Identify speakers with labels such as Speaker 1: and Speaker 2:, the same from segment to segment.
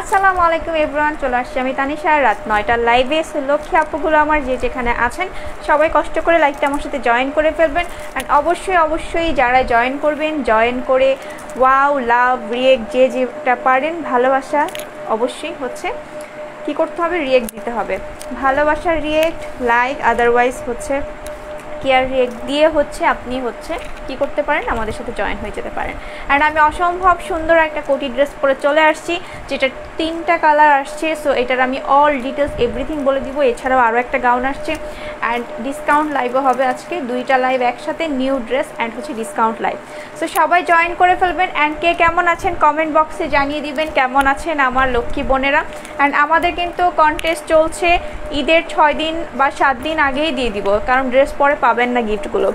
Speaker 1: আসসালামু আলাইকুম এভরিওয়ান, চলে আসছি আমি তানিশা রাত 9টার লাইভে। লক্ষ্মী আপুগুলো আমার যে যেখানে আছেন সবাই কষ্ট করে লাইভটা আমার সাথে জয়েন করে ফেলবেন। অ্যান্ড অবশ্যই যারা জয়েন করবেন, জয়েন করে ওয়াও, লাভ, রিয়েক্ট যে যেটা পারেন, ভালোবাসা অবশ্যই হচ্ছে কি করতে হবে, রিয়েক্ট দিতে হবে। ভালোবাসার রিয়েক্ট, লাইক, আদারওয়াইজ হচ্ছে কেয়ার রিয়েক্ট দিয়ে হচ্ছে আপনি হচ্ছে কি করতে পারেন, আমাদের সাথে জয়েন হয়ে যেতে পারেন। অ্যান্ড আমি অসম্ভব সুন্দর একটা কোটি ড্রেস পরে চলে আসছি, যেটা 3টা কালার আসছে। সো এটার আমি অল ডিটেলস এভরিথিং বলে দিব। এছাড়াও আরও একটা গাউন আসছে অ্যান্ড ডিসকাউন্ট লাইভও হবে আজকে, 2টা লাইভ একসাথে, নিউ ড্রেস অ্যান্ড হচ্ছে ডিসকাউন্ট লাইভ। সো সবাই জয়েন করে ফেলবেন। অ্যান্ড কে কেমন আছেন কমেন্ট বক্সে জানিয়ে দিবেন কেমন আছেন আমার লক্ষ্মী বোনেরা। অ্যান্ড আমাদের কিন্তু কন্টেস্ট চলছে, ঈদের 6 দিন বা 7 দিন আগেই দিয়ে দিব, কারণ ড্রেস পরে পাবেন না গিফটগুলো।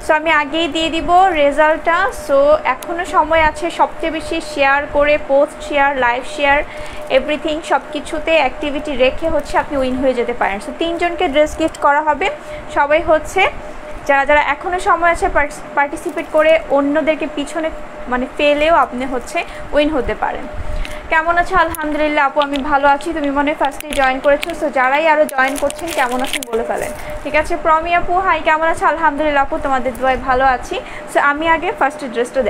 Speaker 1: সো আমি আগেই দিয়ে দিব রেজাল্টটা। সো এখনও সময় আছে, সবচেয়ে বেশি শেয়ার করে, post share, live share, everything সব কিছুতে অ্যাক্টিভিটি রেখে হচ্ছে আপনি উইন হয়ে যেতে পারেন। সো 3 জনকে ড্রেস গিফট করা হবে। সবাই হচ্ছে যারা এখনও সময় আছে পার্টিসিপেট করে অন্যদেরকে পিছনে মানে ফেলেও আপনি হচ্ছে উইন হতে পারেন। কেমন আছো? আলহামদুলিল্লাহ আপু আমি ভালো আছি, তুমি মনে হয় ফার্স্টে জয়েন করেছো। সো যারাই আরও জয়েন করছেন কেমন আছেন বলে ফেলেন। ঠিক আছে, প্রমি আপু হাই, কেমন আছো? আলহামদুলিল্লাহ আপু তোমাদের দোয়ায় ভালো আছি। সো আমি আগে ফার্স্টে ড্রেসটা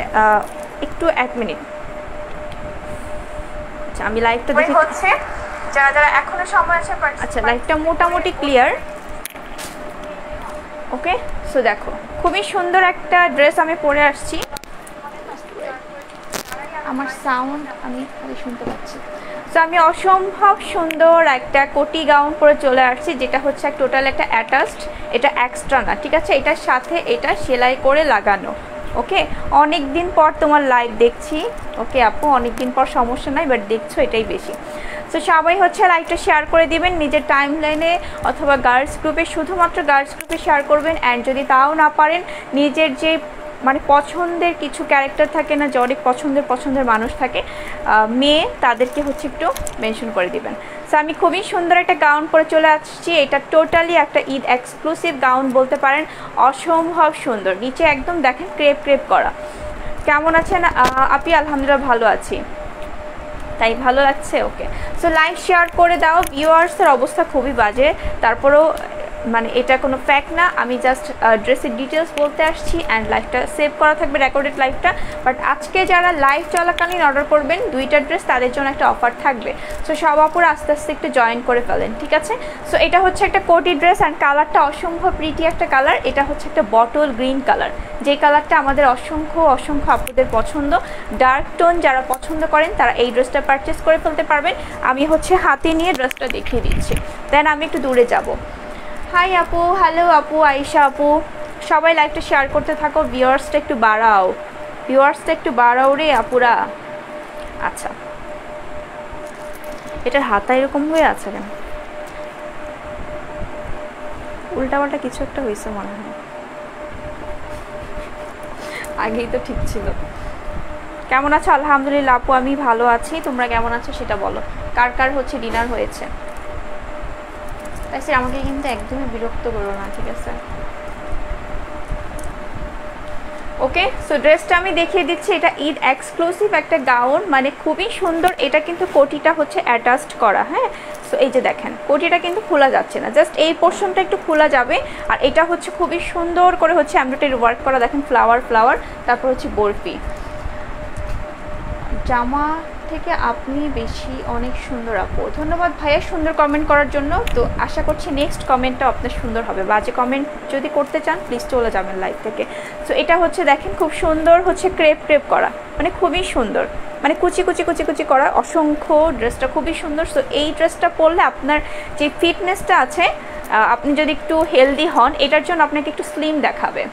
Speaker 1: একটু 1 মিনিট, আচ্ছা আমি লাইভটা দেখি হচ্ছে যারা এখনো সময় আছে। আচ্ছা লাইভটা মোটামুটি ক্লিয়ার, ওকে। সো দেখো খুবই সুন্দর একটা ড্রেস আমি পরে আসছি। আমার সাউন্ড আমি শুনতে পাচ্ছি। সো আমি অসম্ভব সুন্দর একটা কোটি গাউন পরে চলে আসছি, যেটা হচ্ছে টোটাল একটা অ্যাটাচড, এটা এক্সট্রা না, ঠিক আছে। এটার সাথে এটা সেলাই করে লাগানো, ওকে। অনেক দিন পর তোমার লাইভ দেখছি, ওকে আপু, অনেক দিন পর, সমস্যা নাই, বাট দেখছো এটাই বেশি। সো সবাই হচ্ছে লাইভটা শেয়ার করে দিবেন নিজের টাইম লাইনে অথবা গার্লস গ্রুপে, শুধুমাত্র গার্লস গ্রুপে শেয়ার করবেন। অ্যান্ড যদি তাও না পারেন, নিজের যে মানে পছন্দের কিছু ক্যারেক্টার থাকে না, যে অনেক পছন্দের মানুষ থাকে মেয়ে, তাদেরকে হচ্ছে একটু মেনশন করে দিবেন। সো আমি খুবই সুন্দর একটা গাউন পরে চলে আসছি, এটা টোটালি একটা ঈদ এক্সক্লুসিভ গাউন বলতে পারেন, অসম্ভব সুন্দর। নিচে একদম দেখেন ক্রেপ করা। কেমন আছেন আপি? আলহামদুলিল্লাহ ভালো আছি, তাই ভালো লাগছে, ওকে। সো লাইভ শেয়ার করে দাও। ভিউয়ার্সের অবস্থা খুবই বাজে, তারপরেও মানে এটা কোনো ফ্যাক্ট না, আমি জাস্ট ড্রেসের ডিটেলস বলতে আসছি। অ্যান্ড লাইভটা সেভ করা থাকবে, রেকর্ডেড লাইভটা। বাট আজকে যারা লাইভ চলাকালীন অর্ডার করবেন 2টা ড্রেস, তাদের জন্য একটা অফার থাকবে। সো সব আপুরা আস্তে আস্তে একটু জয়েন করে ফেলেন, ঠিক আছে। সো এটা হচ্ছে একটা কোটি ড্রেস অ্যান্ড কালারটা অসম্ভব প্রিটি একটা কালার। এটা হচ্ছে একটা বটল গ্রিন কালার, যে কালারটা আমাদের অসংখ্য আপুদের পছন্দ। ডার্ক টোন যারা পছন্দ করেন তারা এই ড্রেসটা পারচেস করে ফেলতে পারবেন। আমি হচ্ছে হাতে নিয়ে ড্রেসটা দেখিয়ে দিচ্ছি, দেন আমি একটু দূরে যাব। হাই আপু, হ্যালো আপু, আয়েশা আপু, সবাই লাইভটা শেয়ার করতে থাকো। ভিউয়ার্সটা একটু বাড়াও রে আপুরা। আচ্ছা এটার হাতা এরকম হয়ে আছে কেন? উল্টাপাল্টা কিছু একটা হয়েছে মনে হয়, আগেই তো ঠিক ছিল। কেমন আছো? আলহামদুলিল্লাহ আপু আমি ভালো আছি, তোমরা কেমন আছো সেটা বলো। কার হচ্ছে ডিনার হয়েছে? তাই স্যার আমাকে কিন্তু একদমই বিরক্ত করো না, ঠিক আছে, ওকে। সো ড্রেসটা আমি দেখিয়ে দিচ্ছি, এটা ঈদ এক্সক্লুসিভ একটা গাউন, মানে খুবই সুন্দর। এটা কিন্তু কোটিটা হচ্ছে অ্যাটাচড করা, হ্যাঁ। সো এই যে দেখেন কোটিটা কিন্তু খোলা যাচ্ছে না, জাস্ট এই পোর্শনটা একটু খোলা যাবে। আর এটা হচ্ছে খুবই সুন্দর করে হচ্ছে এমব্রয়ডারি ওয়ার্ক করা, দেখেন ফ্লাওয়ার, তারপর হচ্ছে বরফি। জামা থেকে আপনি বেশি অনেক সুন্দর আপু, ধন্যবাদ ভাইয়া সুন্দর কমেন্ট করার জন্য। তো আশা করছি নেক্সট কমেন্টটা আপনার সুন্দর হবে। বাজে কমেন্ট যদি করতে চান প্লিজ চলে যাবেন লাইভ থেকে। সো এটা হচ্ছে দেখেন খুব সুন্দর হচ্ছে ক্রেপ করা, মানে খুবই সুন্দর, মানে কুচি করা অসংখ্য। ড্রেসটা খুবই সুন্দর। সো এই ড্রেসটা পরলে আপনার যে ফিটনেসটা আছে, আপনি যদি একটু হেলদি হন, এটার জন্য আপনাকে একটু স্লিম দেখাবে।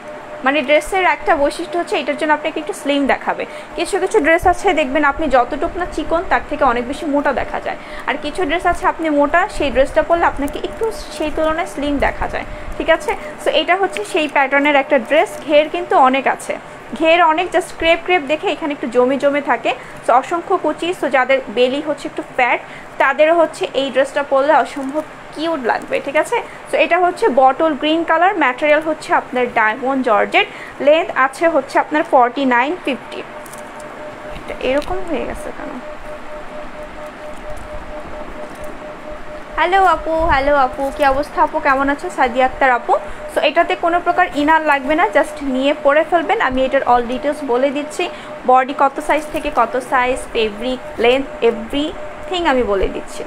Speaker 1: মানে ড্রেসের একটা বৈশিষ্ট্য হচ্ছে এটার জন্য আপনাকে একটু স্লিম দেখাবে। কিছু ড্রেস আছে দেখবেন আপনি যতটুকু না চিকন তার থেকে অনেক বেশি মোটা দেখা যায়। আর কিছু ড্রেস আছে আপনি মোটা, সেই ড্রেসটা পরলে আপনাকে একটু সেই তুলনায় স্লিম দেখা যায়, ঠিক আছে। সো এটা হচ্ছে সেই প্যাটার্নের একটা ড্রেস। ঘের কিন্তু অনেক আছে, ঘের অনেক, জাস্ট ক্রেপ দেখে এখানে একটু জমে থাকে। সো অসংখ্য কুচি। সো যাদের বেলি হচ্ছে একটু ফ্যাট, তাদেরও হচ্ছে এই ড্রেসটা পরলে অসম্ভব কিউট লাগবে, ঠিক আছে। সো এটা হচ্ছে বটল গ্রিন কালার, ম্যাটেরিয়াল হচ্ছে আপনার ডায়মন্ড জর্জেট, লেন্থ আছে হচ্ছে আপনার 49-50। এটা এরকম হয়ে গেছে কেন? হ্যালো আপু, কি অবস্থা আপু, কেমন আছো? সাদিয়া আক্তার আপু। সো এটাতে কোনো প্রকার ইনার লাগবে না, জাস্ট নিয়ে পরে ফেলবেন। আমি এটার অল ডিটেলস বলে দিচ্ছি, বডি কত সাইজ থেকে কত সাইজ, ফেব্রিক, লেন্থ, এভরিথিং আমি বলে দিচ্ছি।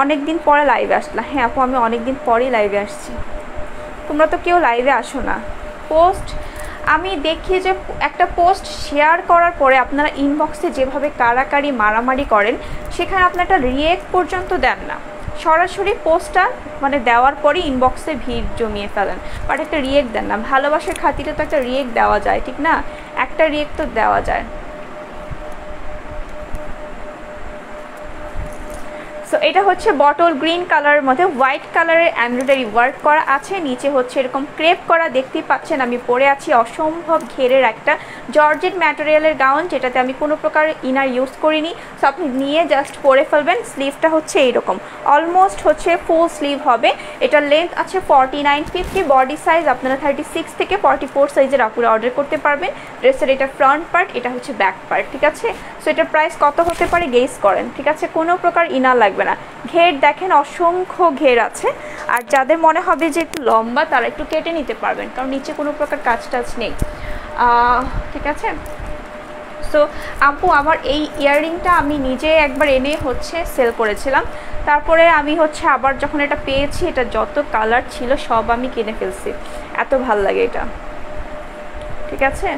Speaker 1: অনেক দিন পরে লাইভে আসলাম। হ্যাঁ আপু, আমি অনেক দিন পরেই লাইভে আসছি, তোমরা তো কেউ লাইভে আসো না। পোস্ট আমি দেখি যে একটা পোস্ট শেয়ার করার পরে আপনারা ইনবক্সে যেভাবে কারাকারি মারামারি করেন, সেখানে আপনারা একটা রিয়েক্ট পর্যন্ত দেন না। সরাসরি পোস্টটা মানে দেওয়ার পরে ইনবক্সে ভিড় জমিয়ে ফেলেন, বাট একটা রিয়েক্ট দেন না। ভালোবাসার খাতিরে তো একটা রিয়েক্ট দেওয়া যায়, ঠিক না? একটা রিয়েক্ট তো দেওয়া যায়। সো এটা হচ্ছে বটল গ্রিন কালারের মধ্যে হোয়াইট কালারের এমব্রয়ডারি ওয়ার্ক করা আছে, নিচে হচ্ছে এরকম ক্রেপ করা, দেখতেই পাচ্ছেন। আমি পরে আছি অসম্ভব ঘেরের একটা জর্জেট ম্যাটেরিয়ালের গাউন, যেটাতে আমি কোনো প্রকার ইনার ইউজ করিনি। সো আপনি নিয়ে জাস্ট পরে ফেলবেন। স্লিভটা হচ্ছে এইরকম, অলমোস্ট হচ্ছে ফুল স্লিভ হবে। এটার লেন্থ আছে 49-50, বডি সাইজ আপনারা 36 থেকে 44 সাইজের আপুরা অর্ডার করতে পারবেন। ড্রেসের এটা ফ্রন্ট পার্ট, এটা হচ্ছে ব্যাক পার্ট, ঠিক আছে? সো এটার প্রাইস কত হতে পারে গেস করেন, ঠিক আছে? কোনো প্রকার ইনার লাগবে না। ঘের দেখেন, অসংখ্য ঘের আছে। আর যাদের মনে হবে যে একটু লম্বা, তারা একটু কেটে নিতে পারবেন, কারণ নিচে কোনো প্রকার কাজ টাজ নেই, ঠিক আছে? সো আপু, আমার এই ইয়াররিংটা আমি নিজে একবার এনে হচ্ছে সেল করেছিলাম, তারপরে আমি হচ্ছে আবার যখন এটা পেয়েছি, এটা যত কালার ছিল সব আমি কিনে ফেলছি, এত ভাল লাগে এটা, ঠিক আছে?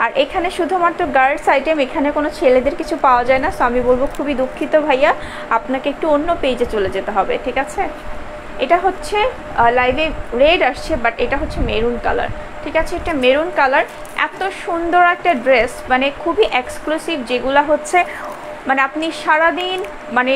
Speaker 1: আর এখানে শুধুমাত্র গার্লস আইটেম, এখানে কোনো ছেলেদের কিছু পাওয়া যায় না। সো আমি বলবো খুবই দুঃখিত ভাইয়া, আপনাকে একটু অন্য পেজে চলে যেতে হবে, ঠিক আছে? এটা হচ্ছে লাইভে রেড আসছে, বাট এটা হচ্ছে মেরুন কালার, ঠিক আছে? এটা মেরুন কালার। এত সুন্দর একটা ড্রেস, মানে খুবই এক্সক্লুসিভ, যেগুলো হচ্ছে মানে আপনি সারাদিন মানে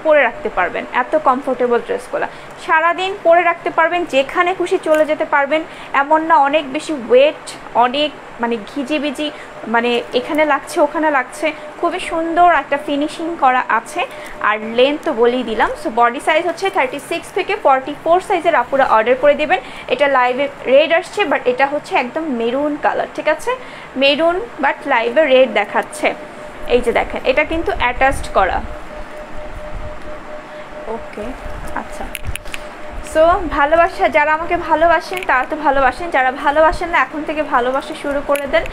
Speaker 1: পরে রাখতে পারবেন। এত কমফোর্টেবল ড্রেসগুলো সারাদিন পরে রাখতে পারবেন, যেখানে খুশি চলে যেতে পারবেন। এমন না অনেক বেশি ওয়েট, অনেক মানে ঘিজিবিজি, মানে এখানে লাগছে ওখানে লাগছে। খুবই সুন্দর একটা ফিনিশিং করা আছে। আর লেন্থ তো বলেই দিলাম। সো বডি সাইজ হচ্ছে 36 থেকে 44 সাইজের আপুরা অর্ডার করে দেবেন। এটা লাইভে রেড আসছে, বাট এটা হচ্ছে একদম মেরুন কালার, ঠিক আছে? মেরুন বাট লাইভে রেড দেখাচ্ছে। এই যে দেখেন, এটা কিন্তু অ্যাটাচড করা। ওকে, আচ্ছা। সো ভালোবাসা, যারা আমাকে ভালোবাসেন তারা তো ভালোবাসেন, যারা ভালোবাসেন না এখন থেকে ভালোবাসা শুরু করে দেন,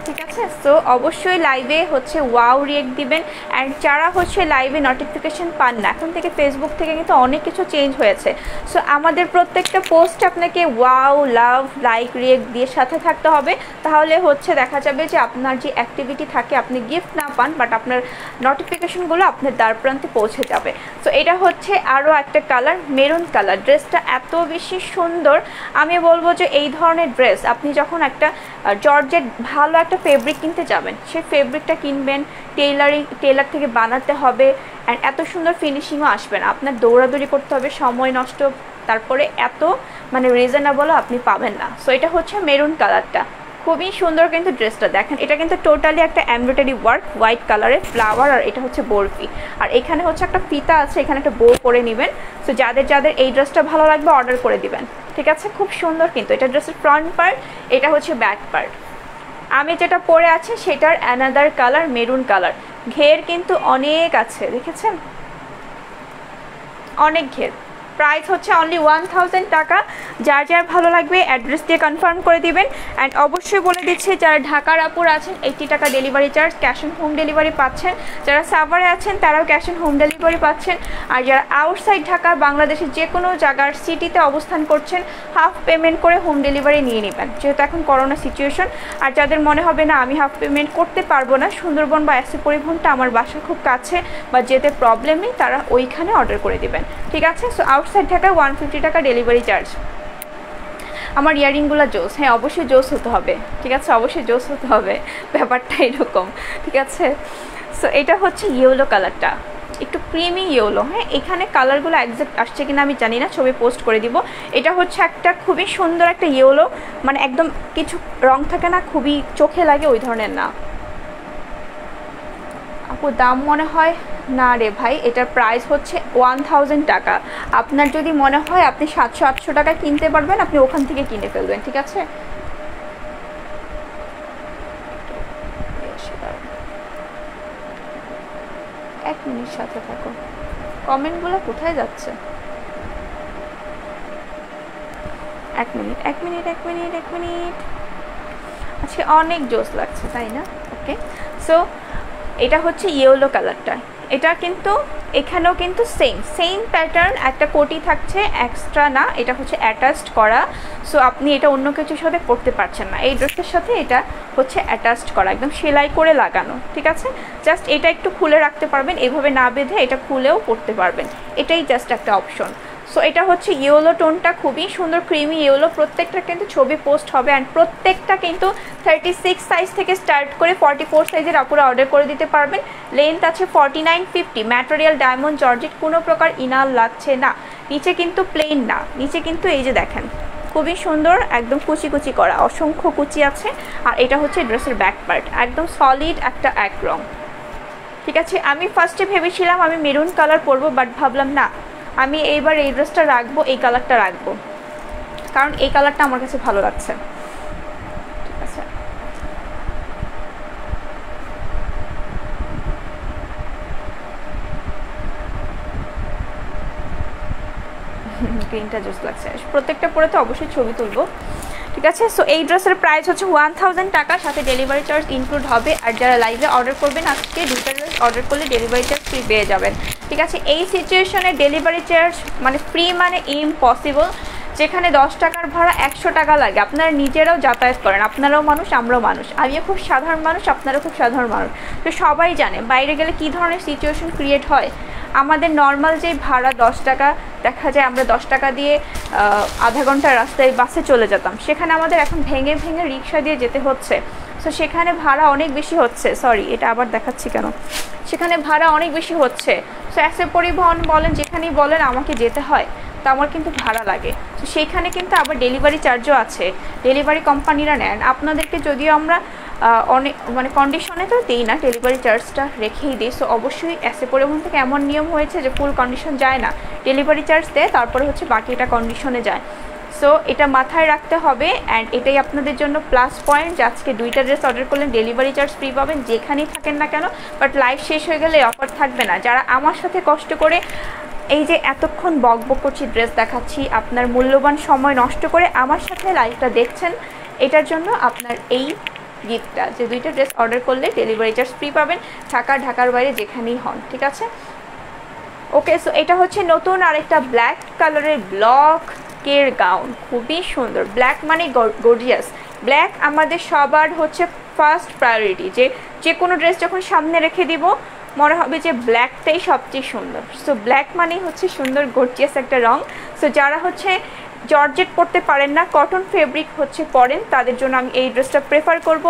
Speaker 1: ঠিক আছে? সো অবশ্যই লাইভে হচ্ছে ওয়াও রিয়েক্ট দিবেন। অ্যান্ড যারা হচ্ছে লাইভে নোটিফিকেশন পান না, এখন থেকে ফেসবুক থেকে কিন্তু অনেক কিছু চেঞ্জ হয়েছে। সো আমাদের প্রত্যেকটা পোস্ট আপনাকে ওয়াও, লাভ, লাইক, রিয়েক্ট দিয়ে সাথে থাকতে হবে। তাহলে হচ্ছে দেখা যাবে যে আপনার যে অ্যাক্টিভিটি থাকে, আপনি গিফট না পান, বাট আপনার নোটিফিকেশনগুলো আপনার দ্বার প্রান্তে পৌঁছে যাবে। সো এটা হচ্ছে আরও একটা কালার, মেরুন কালার। ড্রেসটা এত বেশি সুন্দর, আমি বলবো যে এই ধরনের ড্রেস আপনি যখন একটা জর্জেট ভালো একটা ফেব্রিক কিনতে যাবেন, সেই ফেব্রিকটা কিনবেন, টেইলার থেকে বানাতে হবে। অ্যান্ড এত সুন্দর ফিনিশিংও আসবে না, আপনার দৌড়াদৌড়ি করতে হবে, সময় নষ্ট, তারপরে এত মানে রিজনেবলও আপনি পাবেন না। সো এটা হচ্ছে মেরুন কালারটা, খুবই সুন্দর কিন্তু ড্রেসটা দেখেন। এটা কিন্তু টোটালি একটা এমব্রয়ডারি ওয়ার্ক, হোয়াইট কালারের ফ্লাওয়ার, আর এটা হচ্ছে বরফি। আর এখানে হচ্ছে একটা ফিতা আছে, এখানে একটা বো করে নেবেন। সো যাদের যাদের এই ড্রেসটা ভালো লাগবে অর্ডার করে দিবেন, ঠিক আছে? খুব সুন্দর কিন্তু এটা ড্রেসের ফ্রন্ট পার্ট, এটা হচ্ছে ব্যাক পার্ট। আমি যেটা পরে আছি সেটার অ্যানাদার কালার মেরুন কালার। ঘের কিন্তু অনেক আছে, দেখেছেন? অনেক ঘের। প্রাইস হচ্ছে অনলি 1000 টাকা। যার যার ভালো লাগবে অ্যাড্রেস দিয়ে কনফার্ম করে দিবেন। অ্যান্ড অবশ্যই বলে দিচ্ছি, যারা ঢাকার আপুর আছেন 80 টাকা delivery charge, cash on home delivery পাচ্ছেন। যারা সাভারে আছেন তারাও ক্যাশ অন হোম ডেলিভারি পাচ্ছেন। আর যারা আউটসাইড ঢাকা, বাংলাদেশের যে কোনো জায়গার সিটিতে অবস্থান করছেন, হাফ পেমেন্ট করে হোম ডেলিভারি নিয়ে নেবেন, যেহেতু এখন করোনা সিচুয়েশন। আর যাদের মনে হবে না আমি হাফ পেমেন্ট করতে পারবো না, সুন্দরবন বা এসি পরিবহনটা আমার বাসার খুব কাছে বা যেতে প্রবলেম নেই, তারা ওইখানে অর্ডার করে দেবেন, ঠিক আছে? সো আউটসাইড ঢাকায় 150 টাকা ডেলিভারি চার্জ। আমার ইয়ারিংগুলো জোস, হ্যাঁ অবশ্যই জোস হতে হবে, ঠিক আছে? অবশ্যই জোস হতে হবে, ব্যাপারটা এরকম, ঠিক আছে? সো এটা হচ্ছে ইয়েলো কালারটা, একটু ক্রিমি ইয়েলো। হ্যাঁ, এখানে কালারগুলো একজ্যাক্ট আসছে কিনা আমি জানি না, ছবি পোস্ট করে দিব। এটা হচ্ছে একটা খুবই সুন্দর একটা ইয়েলো, মানে একদম কিছু রং থাকে না, খুবই চোখে লাগে ওই ধরনের না। আপু দাম মনে হয় না রে ভাই, এটার প্রাইস হচ্ছে 1000 টাকা। আপনার যদি মনে হয় আপনি 700-800 টাকা কিনতে পারবেন, আপনি ওখান থেকে কিনে ফেলবেন, ঠিক আছে? এক মিনিট সাথে থাকো। কমেন্টগুলো কোথায় যাচ্ছে? এক মিনিট। আজকে অনেক জোস লাগছে, তাই না? ওকে, সো এটা হচ্ছে ইয়েলো কালারটা। এটা কিন্তু এখানেও কিন্তু সেম প্যাটার্ন, একটা কোটি থাকছে, এক্সট্রা না, এটা হচ্ছে অ্যাটাচড করা। সো আপনি এটা অন্য কিছুর সাথে পরতে পারছেন না, এই ড্রেসের সাথে এটা হচ্ছে অ্যাটাচড করা, একদম সেলাই করে লাগানো, ঠিক আছে? জাস্ট এটা একটু খুলে রাখতে পারবেন, এভাবে না বেঁধে এটা খুলেও পরতে পারবেন, এটাই জাস্ট একটা অপশন। সো এটা হচ্ছে ইয়েলো টোনটা, খুবই সুন্দর ক্রিমি ইয়েলো। প্রত্যেকটা কিন্তু ছবি পোস্ট হবে, অ্যান্ড প্রত্যেকটা কিন্তু 36 সাইজ থেকে স্টার্ট করে 44 সাইজের আপুরা অর্ডার করে দিতে পারবেন। লেন্থ আছে 49-50, ম্যাটেরিয়াল ডায়মন্ড জর্জেট, কোনো প্রকার ইনার লাগছে না। নিচে কিন্তু প্লেন না, নিচে কিন্তু এই যে দেখেন খুবই সুন্দর, একদম কুচি করা, অসংখ্য কুচি আছে। আর এটা হচ্ছে ড্রেসের ব্যাক পার্ট, একদম সলিড একটা এক রং, ঠিক আছে? আমি ফার্স্টে ভেবেছিলাম আমি মেরুন কালার পরবো, বাট ভাবলাম না, আমি এইবার এই ড্রেসটা রাখবো, এই কালারটা রাখবো, কারণ এই কালারটা আমার কাছে ভালো লাগছে, ঠিক আছে? গ্রিনটা জোস লাগছে, প্রত্যেকটা পরে তো অবশ্যই ছবি তুলবো, ঠিক আছে? সো এই ড্রেসের প্রাইস হচ্ছে 1000 টাকা, সাথে ডেলিভারি চার্জ ইনক্লুড হবে। আর যারা লাইভে অর্ডার করবেন আজকে, দুটো ড্রেস অর্ডার করলে ডেলিভারি চার্জ ফ্রি পেয়ে যাবেন, ঠিক আছে? এই সিচুয়েশনে ডেলিভারি চার্জ মানে ফ্রি মানে ইম্পসিবল। যেখানে 10 টাকার ভাড়া 100 টাকা লাগে, আপনারা নিজেরাও যাতায়াত করেন, আপনারাও মানুষ, আমরাও মানুষ, আমিও খুব সাধারণ মানুষ, আপনারাও খুব সাধারণ মানুষ, তো সবাই জানে বাইরে গেলে কী ধরনের সিচুয়েশন ক্রিয়েট হয়। আমাদের নর্মাল যে ভাড়া 10 টাকা, দেখা যায় আমরা 10 টাকা দিয়ে আধা ঘন্টা রাস্তায় বাসে চলে যেতাম, সেখানে আমাদের এখন ভেঙে রিক্সা দিয়ে যেতে হচ্ছে। সো সেখানে ভাড়া অনেক বেশি হচ্ছে, সরি এটা আবার দেখাচ্ছি কেন, সেখানে ভাড়া অনেক বেশি হচ্ছে। সো অ্যাসে পরিবহন বলেন, যেখানেই বলেন আমাকে যেতে হয়, তো আমার কিন্তু ভাড়া লাগে। তো সেইখানে কিন্তু আবার ডেলিভারি চার্জও আছে, ডেলিভারি কোম্পানিরা নেন। আপনাদেরকে যদিও আমরা অনেক মানে কন্ডিশনে তো দিই না, ডেলিভারি চার্জটা রেখেই দিই। সো অবশ্যই অ্যাসে পরিবহন থেকে এমন নিয়ম হয়েছে যে ফুল কন্ডিশন যায় না, ডেলিভারি চার্জ দেয়, তারপরে হচ্ছে বাকিটা কন্ডিশনে যায়। সো এটা মাথায় রাখতে হবে, অ্যান্ড এটাই আপনাদের জন্য প্লাস পয়েন্ট যে আজকে দুইটা ড্রেস অর্ডার করলেন ডেলিভারি চার্জ ফ্রি পাবেন যেখানেই থাকেন না কেন। বাট লাইভ শেষ হয়ে গেলে অফার থাকবে না। যারা আমার সাথে কষ্ট করে এই যে এতক্ষণ বকবক করছি, ড্রেস দেখাচ্ছি, আপনার মূল্যবান সময় নষ্ট করে আমার সাথে লাইভটা দেখছেন, এটার জন্য আপনার এই গিফটটা, যে দুইটা ড্রেস অর্ডার করলে ডেলিভারি চার্জ ফ্রি পাবেন, ঢাকার বাইরে যেখানেই হন, ঠিক আছে? ওকে, সো এটা হচ্ছে নতুন আরেকটা ব্ল্যাক কালারের ব্লকের গাউন, খুবই সুন্দর। ব্ল্যাক মানে গর্জিয়াস, ব্ল্যাক আমাদের সবার হচ্ছে ফার্স্ট প্রায়োরিটি। যে কোনো ড্রেস যখন সামনে রেখে দিব মনে হবে যে ব্ল্যাকটাই সবচেয়ে সুন্দর। সো ব্ল্যাক মানেই হচ্ছে সুন্দর গর্জিয়াস একটা রং। সো যারা হচ্ছে জর্জেট পরতে পারেন না, কটন ফেব্রিক হচ্ছে পরেন, তাদের জন্য আমি এই ড্রেসটা প্রেফার করব,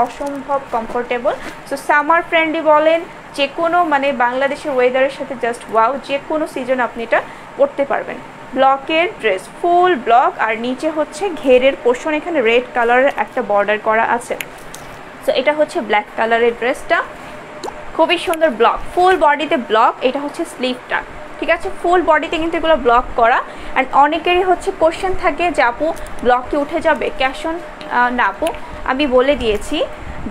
Speaker 1: অসম্ভব কমফোর্টেবল। সো সামার ফ্রেন্ডলি বলেন, যে কোনো মানে বাংলাদেশের ওয়েদারের সাথে জাস্ট ওয়াও, যে কোনো সিজন আপনি এটা পরতে পারবেন। ব্লকের ড্রেস, ফুল ব্লক, আর নিচে হচ্ছে ঘেরের পোর্শন, এখানে রেড কালারের একটা বর্ডার করা আছে। সো এটা হচ্ছে ব্ল্যাক কালারের ড্রেসটা, খুবই সুন্দর ব্লক, ফুল বডিতে ব্লক। এটা হচ্ছে স্লিভটা, ঠিক আছে? ফুল বডিতে কিন্তু এগুলো ব্লক করা। অ্যান্ড অনেকেরই হচ্ছে কোশ্চেন থাকে যে আপু ব্লকটি উঠে যাবে, ক্যাশ অন না আপু, আমি বলে দিয়েছি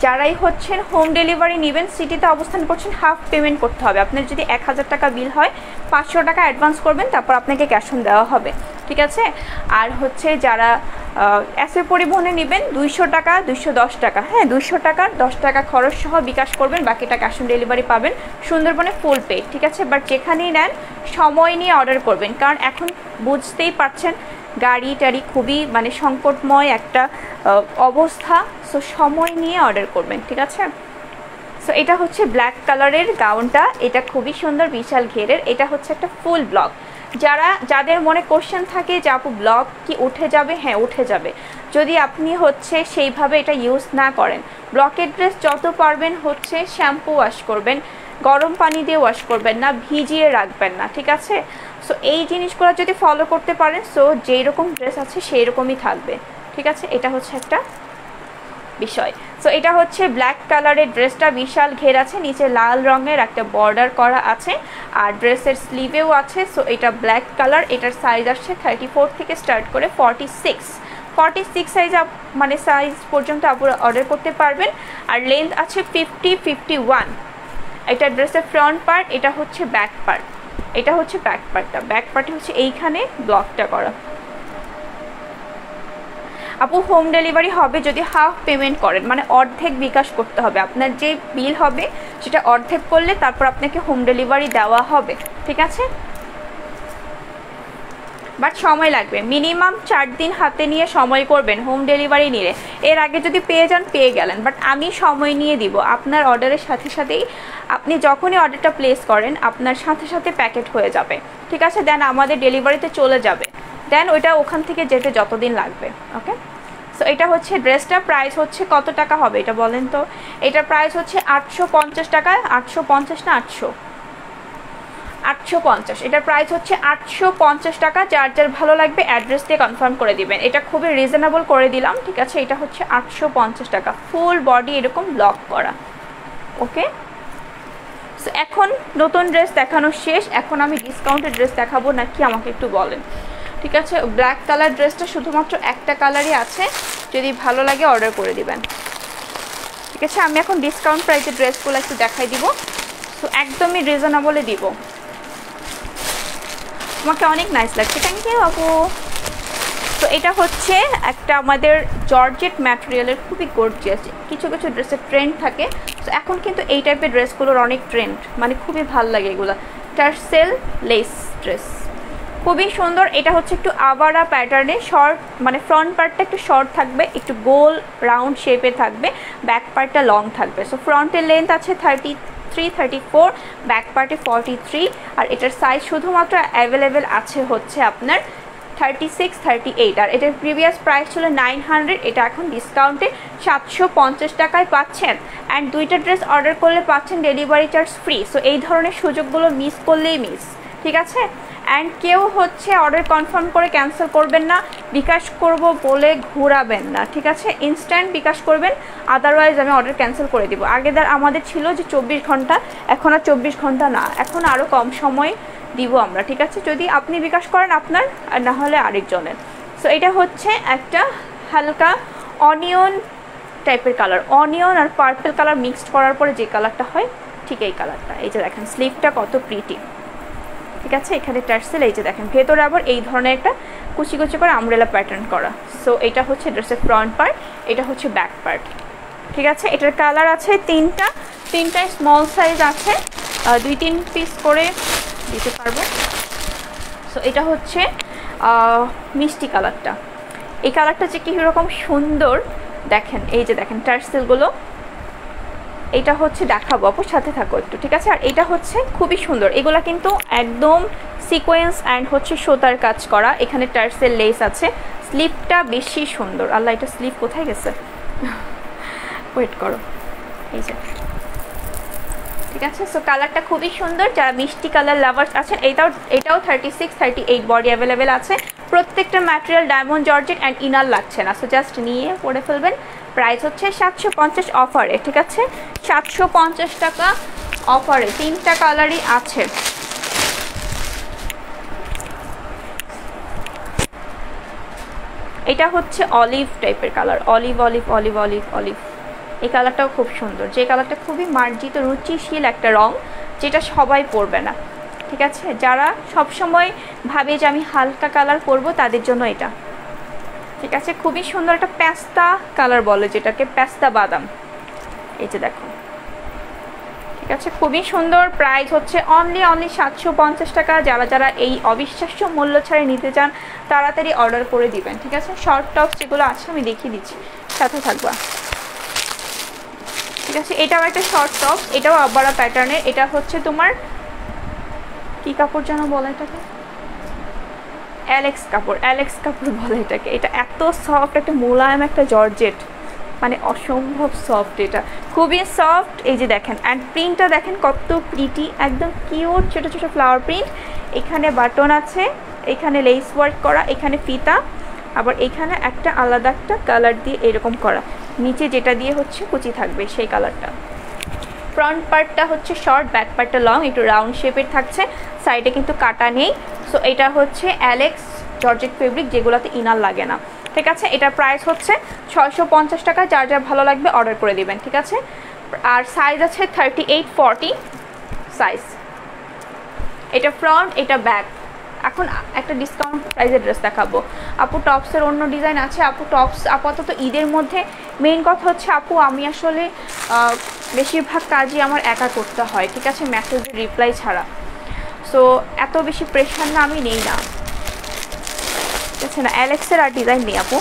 Speaker 1: যারাই হচ্ছেন হোম ডেলিভারি নেবেন, সিটিতে অবস্থান করছেন, হাফ পেমেন্ট করতে হবে। আপনার যদি 1000 টাকা বিল হয়, 500 টাকা অ্যাডভান্স করবেন, তারপর আপনাকে ক্যাশ অন দেওয়া হবে, ঠিক আছে? আর হচ্ছে যারা অ্যাসে পরিবহনে নেবেন 200 টাকা 210 টাকা, হ্যাঁ 200 টাকার 10 টাকা খরচ সহ বিকাশ করবেন, বাকিটা ক্যাশ অন ডেলিভারি পাবেন সুন্দরবনে ফুল পে, ঠিক আছে? বাট যেখানেই নেন সময় নিয়ে অর্ডার করবেন, কারণ এখন বুঝতেই পারছেন গাড়ি টাড়ি খুবই মানে সংকটময় একটা অবস্থা। সো সময় নিয়ে অর্ডার করবেন, ঠিক আছে? সো এটা হচ্ছে ব্ল্যাক কালারের গাউনটা, এটা খুবই সুন্দর বিশাল ঘেরের। এটা হচ্ছে একটা ফুল ব্লক। যাদের মনে কোশ্চেন থাকে যে আপু ব্লক কি উঠে যাবে, হ্যাঁ উঠে যাবে, যদি আপনি হচ্ছে সেইভাবে এটা ইউজ না করেন। ব্লকের ড্রেস যত পারবেন হচ্ছে শ্যাম্পু ওয়াশ করবেন, গরম পানি দিয়ে ওয়াশ করবেন না, ভিজিয়ে রাখবেন না, ঠিক আছে? সো এই জিনিসগুলো যদি ফলো করতে পারেন, সো যেই রকম ড্রেস আছে সেই রকমই থাকবে, ঠিক আছে? এটা হচ্ছে একটা বিষয়। সো এটা হচ্ছে ব্ল্যাক কালারের ড্রেসটা, বিশাল ঘের আছে, নিচে লাল রঙের একটা বর্ডার করা আছে, আর ড্রেসের স্লিভেও আছে। সো এটা ব্ল্যাক কালার, এটার সাইজ আসছে 34 থেকে স্টার্ট করে 46 সাইজ মানে সাইজ পর্যন্ত আপনারা অর্ডার করতে পারবেন। আর লেন্থ আছে 50-51। এটা ড্রেসের ফ্রন্ট পার্ট, এটা হচ্ছে ব্যাক পার্ট। এটা হচ্ছে ব্যাক পার্টটা, ব্যাক পার্টে হচ্ছে এইখানে ব্লকটা করা। আপু হোম ডেলিভারি হবে যদি হাফ পেমেন্ট করেন, মানে অর্ধেক বিকাশ করতে হবে, আপনার যে বিল হবে সেটা অর্ধেক করলে তারপর আপনাকে হোম ডেলিভারি দেওয়া হবে, ঠিক আছে? বাট সময় লাগবে, মিনিমাম 4 দিন হাতে নিয়ে সময় করবেন হোম ডেলিভারি নিলে। এর আগে যদি পেয়ে যান পেয়ে গেলেন, বাট আমি সময় নিয়ে দিব। আপনার অর্ডারের সাথে সাথেই, আপনি যখনই অর্ডারটা প্লেস করেন আপনার সাথে সাথে প্যাকেট হয়ে যাবে, ঠিক আছে? দেন আমাদের ডেলিভারিতে চলে যাবে, দেন ওইটা ওখান থেকে যেতে যতদিন লাগবে। ওকে, সো এটা হচ্ছে ড্রেসটা। প্রাইস হচ্ছে কত টাকা হবে এটা বলেন তো? এটার প্রাইস হচ্ছে 850 টাকা। 850 না 850, এটার প্রাইস হচ্ছে 850 টাকা। যার যার ভালো লাগবে অ্যাড্রেস দিয়ে কনফার্ম করে দিবেন। এটা খুবই রিজনেবল করে দিলাম, ঠিক আছে? এটা হচ্ছে 850 টাকা, ফুল বডি এরকম ব্লক করা। ওকে, সো এখন নতুন ড্রেস দেখানো শেষ, এখন আমি ডিসকাউন্টেড ড্রেস দেখাবো নাকি আমাকে একটু বলেন, ঠিক আছে? ব্ল্যাক কালার ড্রেসটা শুধুমাত্র একটা কালারই আছে, যদি ভালো লাগে অর্ডার করে দিবেন, ঠিক আছে? আমি এখন ডিসকাউন্ট প্রাইসের ড্রেসগুলো একটু দেখাই দিব, তো একদমই রিজনেবলে দিব। আমাকে অনেক নাইস লাগছে, থ্যাংক ইউ আপু। তো এটা হচ্ছে একটা আমাদের জর্জেট ম্যাটেরিয়ালের খুবই গর্জিয়াস, কিছু কিছু ড্রেসের ট্রেন্ড থাকে, তো এখন কিন্তু এই টাইপের ড্রেসগুলোর অনেক ট্রেন্ড, মানে খুবই ভাল লাগে এগুলো। টার্সেল লেস ড্রেস খুবই সুন্দর। এটা হচ্ছে একটু আবারা প্যাটার্নে, শর্ট, মানে ফ্রন্ট পার্টটা একটু শর্ট থাকবে, একটু গোল রাউন্ড শেপে থাকবে, ব্যাক পার্টটা লং থাকবে। সো ফ্রন্টের লেন্থ আছে 33, 34, ব্যাক পার্টে 43, আর এটার সাইজ শুধুমাত্র অ্যাভেলেবেল আছে হচ্ছে আপনার 36, 38। আর এটার প্রিভিয়াস প্রাইস ছিল 900, এটা এখন ডিসকাউন্টে 750 টাকায় পাচ্ছেন। অ্যান্ড দুইটা ড্রেস অর্ডার করলে পাচ্ছেন ডেলিভারি চার্জ ফ্রি। সো এই ধরনের সুযোগগুলো মিস করলেই মিস, ঠিক আছে? অ্যান্ড কেউ হচ্ছে অর্ডার কনফার্ম করে ক্যান্সেল করবেন না, বিকাশ করব বলে ঘোরাবেন না, ঠিক আছে? ইনস্ট্যান্ট বিকাশ করবেন, আদারওয়াইজ আমি অর্ডার ক্যান্সেল করে দিব। আগেদার আমাদের ছিল যে 24 ঘন্টা, এখন আর 24 ঘন্টা না, এখন আরও কম সময় দিব আমরা, ঠিক আছে? যদি আপনি বিকাশ করেন আপনার, আর না হলে আরেকজনের। সো এটা হচ্ছে একটা হালকা অনিয়ন টাইপের কালার, অনিয়ন আর পার্পল কালার মিক্সড করার পরে যে কালারটা হয় ঠিক এই কালারটা। এই যে দেখেন স্লিভটা কত প্রিটি, ঠিক আছে? এখানে টার্সেল, এই যে দেখেন ভেতরে আবার এই ধরনের একটা কুচি কুচি করে আমব্রেলা প্যাটার্ন করা। সো এটা হচ্ছে ড্রেসের ফ্রন্ট পার্ট, এটা হচ্ছে ব্যাক পার্ট, ঠিক আছে? এটার কালার আছে তিনটায় স্মল সাইজ আছে, 2-3 পিস করে দিতে পারবো। সো এটা হচ্ছে মিষ্টি কালারটা, এই কালারটা যে কীরকম সুন্দর দেখেন, এই যে দেখেন টার্সেলগুলো, এটা হচ্ছে দেখাবো, আপুর সাথে থাকো একটু, ঠিক আছে? আর এটা হচ্ছে খুবই সুন্দর, এগুলা কিন্তু একদম সিকোয়েন্স অ্যান্ড হচ্ছে সুতার কাজ করা, এখানে টার্সেল লেস আছে, স্লিভটা বেশি সুন্দর। আল্লাহ, এটা স্লিভ কোথায় গেছে? ওয়েট করো, এই যে, ঠিক আছে? সো কালারটা খুবই সুন্দর, যারা মিষ্টি কালার লাভার্স আছেন। এটাও 36, 38 বডি অ্যাভেলেবেল আছে। প্রত্যেকটা material diamond georgette and inner লাগছে না, সো জাস্ট নিয়ে পরে ফেলবেন। প্রাইস হচ্ছে 750 অফারে, ঠিক আছে? 750 টাকা অফারে, 3টা কালারই আছে। এটা হচ্ছে অলিভ টাইপের colour, olive olive olive olive olive, এই কালারটাও খুব সুন্দর, যে কালারটা খুবই মার্জিত রুচিশীল একটা রং, যেটা সবাই পরবে না, ঠিক আছে? যারা সবসময় ভাবে যে আমি হালকা কালার পরবো তাদের জন্য এটা, ঠিক আছে? খুবই সুন্দর একটা পেস্তা কালার বলে যেটাকে, পেস্তা বাদাম, এই যে দেখো, ঠিক আছে? খুবই সুন্দর। প্রাইস হচ্ছে অনলি 750 টাকা। যারা এই অবিশ্বাস্য মূল্য ছাড়ে নিতে চান তাড়াতাড়ি অর্ডার করে দিবেন, ঠিক আছে? শর্ট টপস যেগুলো আছে আমি দেখিয়ে দিচ্ছি, সাথে থাকবা, ঠিক আছে? এটাও একটা শর্ট টপ, এটাও আবারা প্যাটার্নের। এটা হচ্ছে তোমার কি কাপড় যেন বলে এটাকে, অ্যালেক্স কাপড় বলে এটাকে। এটা এত সফট, একটা মোলায়েম একটা জর্জেট, মানে অসম্ভব সফট, এটা খুবই সফট। এই যে দেখেন, অ্যান্ড প্রিন্টটা দেখেন কত প্রিটি, একদম কিউট ছোটো ছোটো ফ্লাওয়ার প্রিন্ট। এখানে বাটন আছে, এখানে লেস ওয়ার্ক করা, এখানে ফিতা, আবার এখানে একটা আলাদা একটা কালার দিয়ে এরকম করা, নিচে যেটা দিয়ে হচ্ছে কুচি থাকবে সেই কালারটা। ফ্রন্ট পার্টটা হচ্ছে শর্ট, ব্যাক পার্টটা লং, একটু রাউন্ড শেপের থাকছে, সাইডে কিন্তু কাটা নেই। সো এটা হচ্ছে অ্যালেক্স জর্জেট ফেব্রিক, যেগুলোতে ইনার লাগে না, ঠিক আছে? এটার প্রাইস হচ্ছে 650 টাকা। যার যার ভালো লাগবে অর্ডার করে দিবেন, ঠিক আছে? আর সাইজ আছে 38, 40 সাইজ, এটা ফ্রন্ট, এটা ব্যাক। এখন একটা ডিসকাউন্ট প্রাইসের ড্রেস দেখাবো আপু। টপসের অন্য ডিজাইন আছে আপু। টপস আপাতত ঈদের মধ্যে মেইন কথা হচ্ছে আপু, আমি আসলে বেশিরভাগ কাজই আমার একা করতে হয়, ঠিক আছে, মেসেজের রিপ্লাই ছাড়া। সো এত বেশি প্রেশার না আমি নেই না, ঠিক আছে না। অ্যালেক্সের আর ডিজাইন নেই আপু।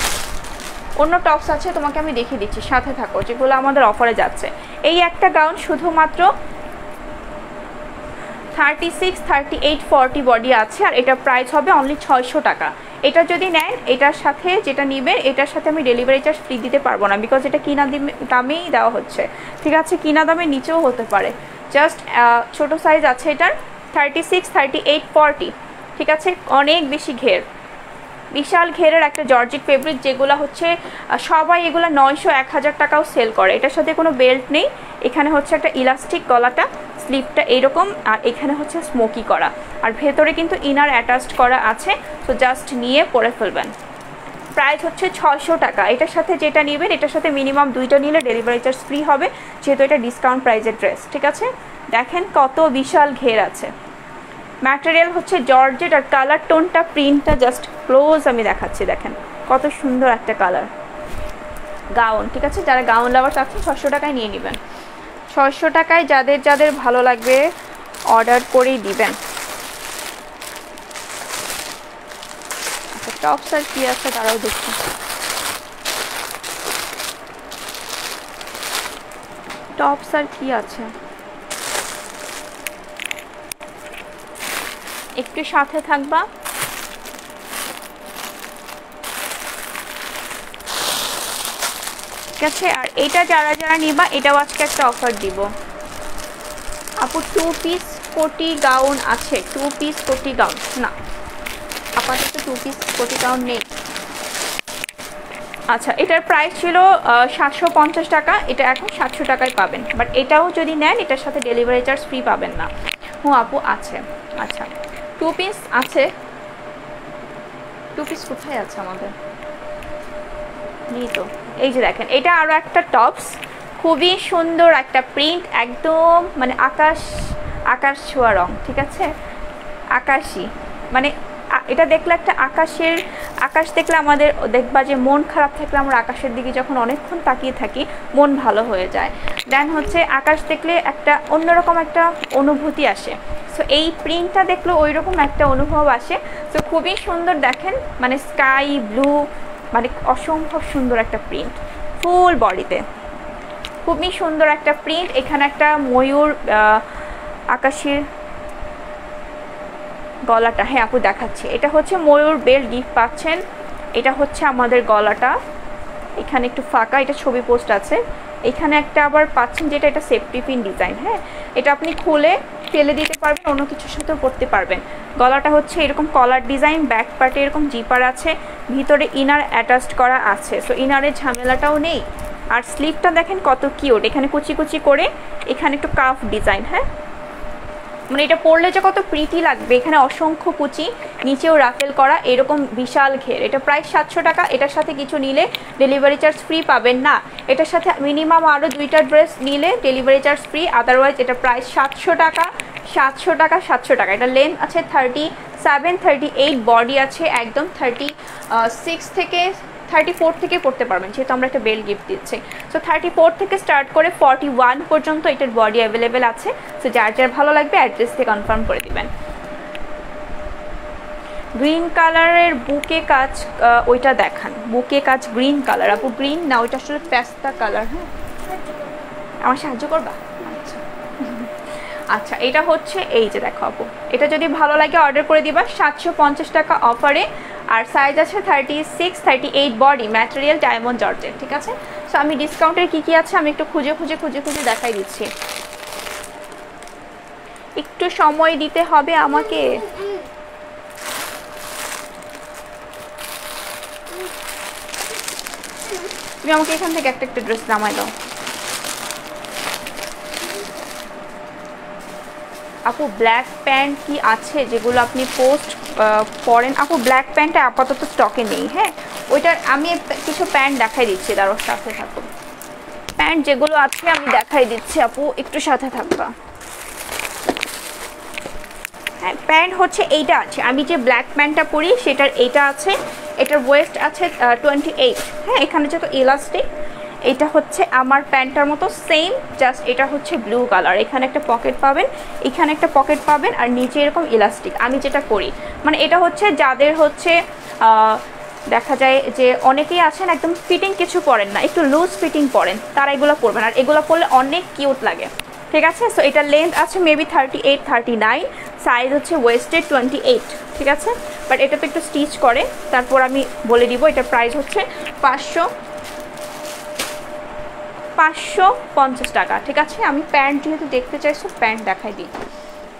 Speaker 1: অন্য টপস আছে, তোমাকে আমি দেখিয়ে দিচ্ছি, সাথে থাকো, যেগুলো আমাদের অফারে যাচ্ছে। এই একটা গাউন শুধুমাত্র 36, 38, 40 বডি আছে, আর এটার প্রাইস হবে অনলি 600 টাকা। এটা যদি নেন, এটার সাথে যেটা নেবেন এটার সাথে আমি ডেলিভারি চার্জ ফ্রি দিতে পারবো না, বিকজ এটা কিনা দামেই দেওয়া হচ্ছে, ঠিক আছে, কিনা দামের নিচেও হতে পারে। জাস্ট ছোট সাইজ আছে এটার, 36, 38, 40, ঠিক আছে। অনেক বেশি ঘের, বিশাল ঘেরের একটা জর্জেট ফেব্রিক, যেগুলো হচ্ছে সবাই এগুলো 900, 1000 টাকাও সেল করে। এটার সাথে কোনো বেল্ট নেই, এখানে হচ্ছে একটা ইলাস্টিক, গলাটা স্লিপটা এইরকম, আর এখানে হচ্ছে স্মোকি করা, আর ভেতরে কিন্তু ইনার অ্যাটাচড করা আছে। তো জাস্ট নিয়ে পরে ফেলবেন। প্রাইস হচ্ছে 600 টাকা। এটার সাথে যেটা নেবেন এটার সাথে মিনিমাম 2টা নিলে ডেলিভারি চার্জ ফ্রি হবে, যেহেতু এটা ডিসকাউন্ট প্রাইজের ড্রেস, ঠিক আছে। দেখেন কত বিশাল ঘের আছে। ম্যাটেরিয়াল হচ্ছে জর্জেট, আর কালার টোনটা, প্রিন্টটা জাস্ট ক্লোজ আমি দেখাচ্ছি, দেখেন কত সুন্দর একটা কালার গাউন, ঠিক আছে। যারা গাউন লাভার চাচ্ছেন 600 টাকায় নিয়ে নেবেন। 600 টাকায় যাদের যাদের ভালো লাগবে অর্ডার করেই দিবেন। আচ্ছা, টপস আর কি আছে তারাও দেখুন। টপস আর কি আছে একটু সাথে থাকবা। ঠিক আছে, আর এটা যারা যারা নিবা এটাও আজকে একটা অফার দিব আপু। 2 পিস কোটি গাউন আছে, 2 পিস কোটি গাউন না, আপাতত 2 পিস কোটি গাউন নেই। আচ্ছা, এটার প্রাইস ছিল 750 টাকা, এটা এখন 700 টাকায় পাবেন। বাট এটাও যদি নেন এটার সাথে ডেলিভারি চার্জ ফ্রি পাবেন না। আপু আছে। আচ্ছা, 2 পিস আছে। 2 পিস কোথায় আছে আমাদের? নেই তো। এই যে দেখেন, এটা আরও একটা টপস, খুবই সুন্দর একটা প্রিন্ট, একদম মানে আকাশ ছোঁয়া রং, ঠিক আছে, আকাশি, মানে এটা দেখলে একটা আকাশ দেখলে আমাদের দেখবা যে মন খারাপ থাকলে আমরা আকাশের দিকে যখন অনেকক্ষণ তাকিয়ে থাকি মন ভালো হয়ে যায়। দেন হচ্ছে আকাশ দেখলে একটা অন্যরকম একটা অনুভূতি আসে। সো এই প্রিন্টটা দেখলে ওই রকম একটা অনুভব আসে। তো খুবই সুন্দর, দেখেন মানে স্কাই ব্লু, মানে অসম্ভব সুন্দর একটা প্রিন্ট, ফুল বডিতে খুবই সুন্দর একটা প্রিন্ট। এখানে একটা ময়ূর আকাশের গলাটা, হ্যাঁ আপু দেখাচ্ছি, এটা হচ্ছে ময়ূর বেল গিফট পাচ্ছেন। এটা হচ্ছে আমাদের গলাটা, এখানে একটু ফাঁকা, এটা ছবি পোস্ট আছে। এখানে একটা আবার পাচ্ছেন যেটা এটা সেফটি পিন ডিজাইন, হ্যাঁ, এটা আপনি খুলে ফেলে দিতে পারবেন, অন্য কিছুর সাথেও পরতে পারবেন। গলাটা হচ্ছে এরকম কলার ডিজাইন, ব্যাক পার্টে এরকম জিপার আছে, ভিতরে ইনার অ্যাটাচড করা আছে, সো ইনারের ঝামেলাটাও নেই। আর স্লিভটা দেখেন কত কিউট, এখানে কুচি কুচি করে, এখানে একটু কাফ ডিজাইন, হ্যাঁ, মানে এটা পরলে যে কত প্রিটি লাগবে। এখানে অসংখ্য কুচি, নিচেও রাফেল করা, এরকম বিশাল ঘের। এটা প্রাইস 700 টাকা। এটার সাথে কিছু নিলে ডেলিভারি চার্জ ফ্রি পাবেন না, এটার সাথে মিনিমাম আরও 2টা ড্রেস নিলে ডেলিভারি চার্জ ফ্রি, আদারওয়াইজ এটা প্রাইস 700 টাকা। 700 টাকা, 700 টাকা। এটা লেন্থ আছে 37, 38, বডি আছে একদম 36 থেকে 34 থেকে পড়তে পারবেন, যেহেতু আমরা একটা বেল গিফট দিচ্ছি। সো 34 থেকে স্টার্ট করে 41 পর্যন্ত এটার বডি অ্যাভেলেবেল আছে। সো যার যার ভালো লাগবে অ্যাড্রেস থেকে কনফার্ম করে দিবেন। গ্রিন কালারের বুকে কাজ, ওইটা দেখান, বুকে কাজ গ্রিন কালার। আপু গ্রিন না, ওইটা আসলে পেস্তা কালার। হ্যাঁ, আমার সাহায্য করবা? আচ্ছা আচ্ছা, এটা হচ্ছে এই যে দেখো আপু, এটা যদি ভালো লাগে অর্ডার করে দিবা। 750 টাকা অফারে, আর সাইজ আছে 36, 38, বডি, ম্যাটেরিয়াল ডায়মন্ড জর্জেট, ঠিক আছে। সো আমি ডিসকাউন্টের কি আছে আমি একটু খুঁজে দেখাই দিচ্ছি। একটু সময় দিতে হবে আমাকে। তুমি আমাকে এখান থেকে একটা ড্রেস নামাই দাও আপু। ব্ল্যাক প্যান্ট কি আছে যেগুলো আপনি পোস্ট পরেন? আপু ব্ল্যাক প্যান্টটা আপাতত স্টকে নেই, হ্যাঁ, ওইটার আমি কিছু প্যান্ট দেখাই দিচ্ছি, তার সাথে থাকো। প্যান্ট যেগুলো আছে আমি দেখাই দিচ্ছি আপু, একটু সাথে থাকবা। হ্যাঁ প্যান্ট হচ্ছে এইটা আছে, আমি যে ব্ল্যাক প্যান্টটা পরি সেটার এইটা আছে, এটার ওয়েস্ট আছে 28। হ্যাঁ এখানে যত ইলাস্টিক, এটা হচ্ছে আমার প্যান্টটার মতো সেম, জাস্ট এটা হচ্ছে ব্লু কালার। এখানে একটা পকেট পাবেন, এখানে একটা পকেট পাবেন, আর নিচে এরকম ইলাস্টিক। আমি যেটা করি মানে এটা হচ্ছে যাদের হচ্ছে দেখা যায় যে অনেকেই আছেন একদম ফিটিং কিছু পরেন না, একটু লুজ ফিটিং পরেন, তারা এগুলো পরবেন, আর এগুলো পরলে অনেক কিউট লাগে। ঠিক আছে, সো এটা লেন্থ আছে মেবি 38 39, সাইজ হচ্ছে ওয়েস্টেড 28। ঠিক আছে, বাট এটা তো একটু স্টিচ করে, তারপর আমি বলে দিব এটার প্রাইস হচ্ছে 550 টাকা। ঠিক আছে, আমি প্যান্ট যেহেতু দেখতে চাইছো প্যান্ট দেখাই দিই।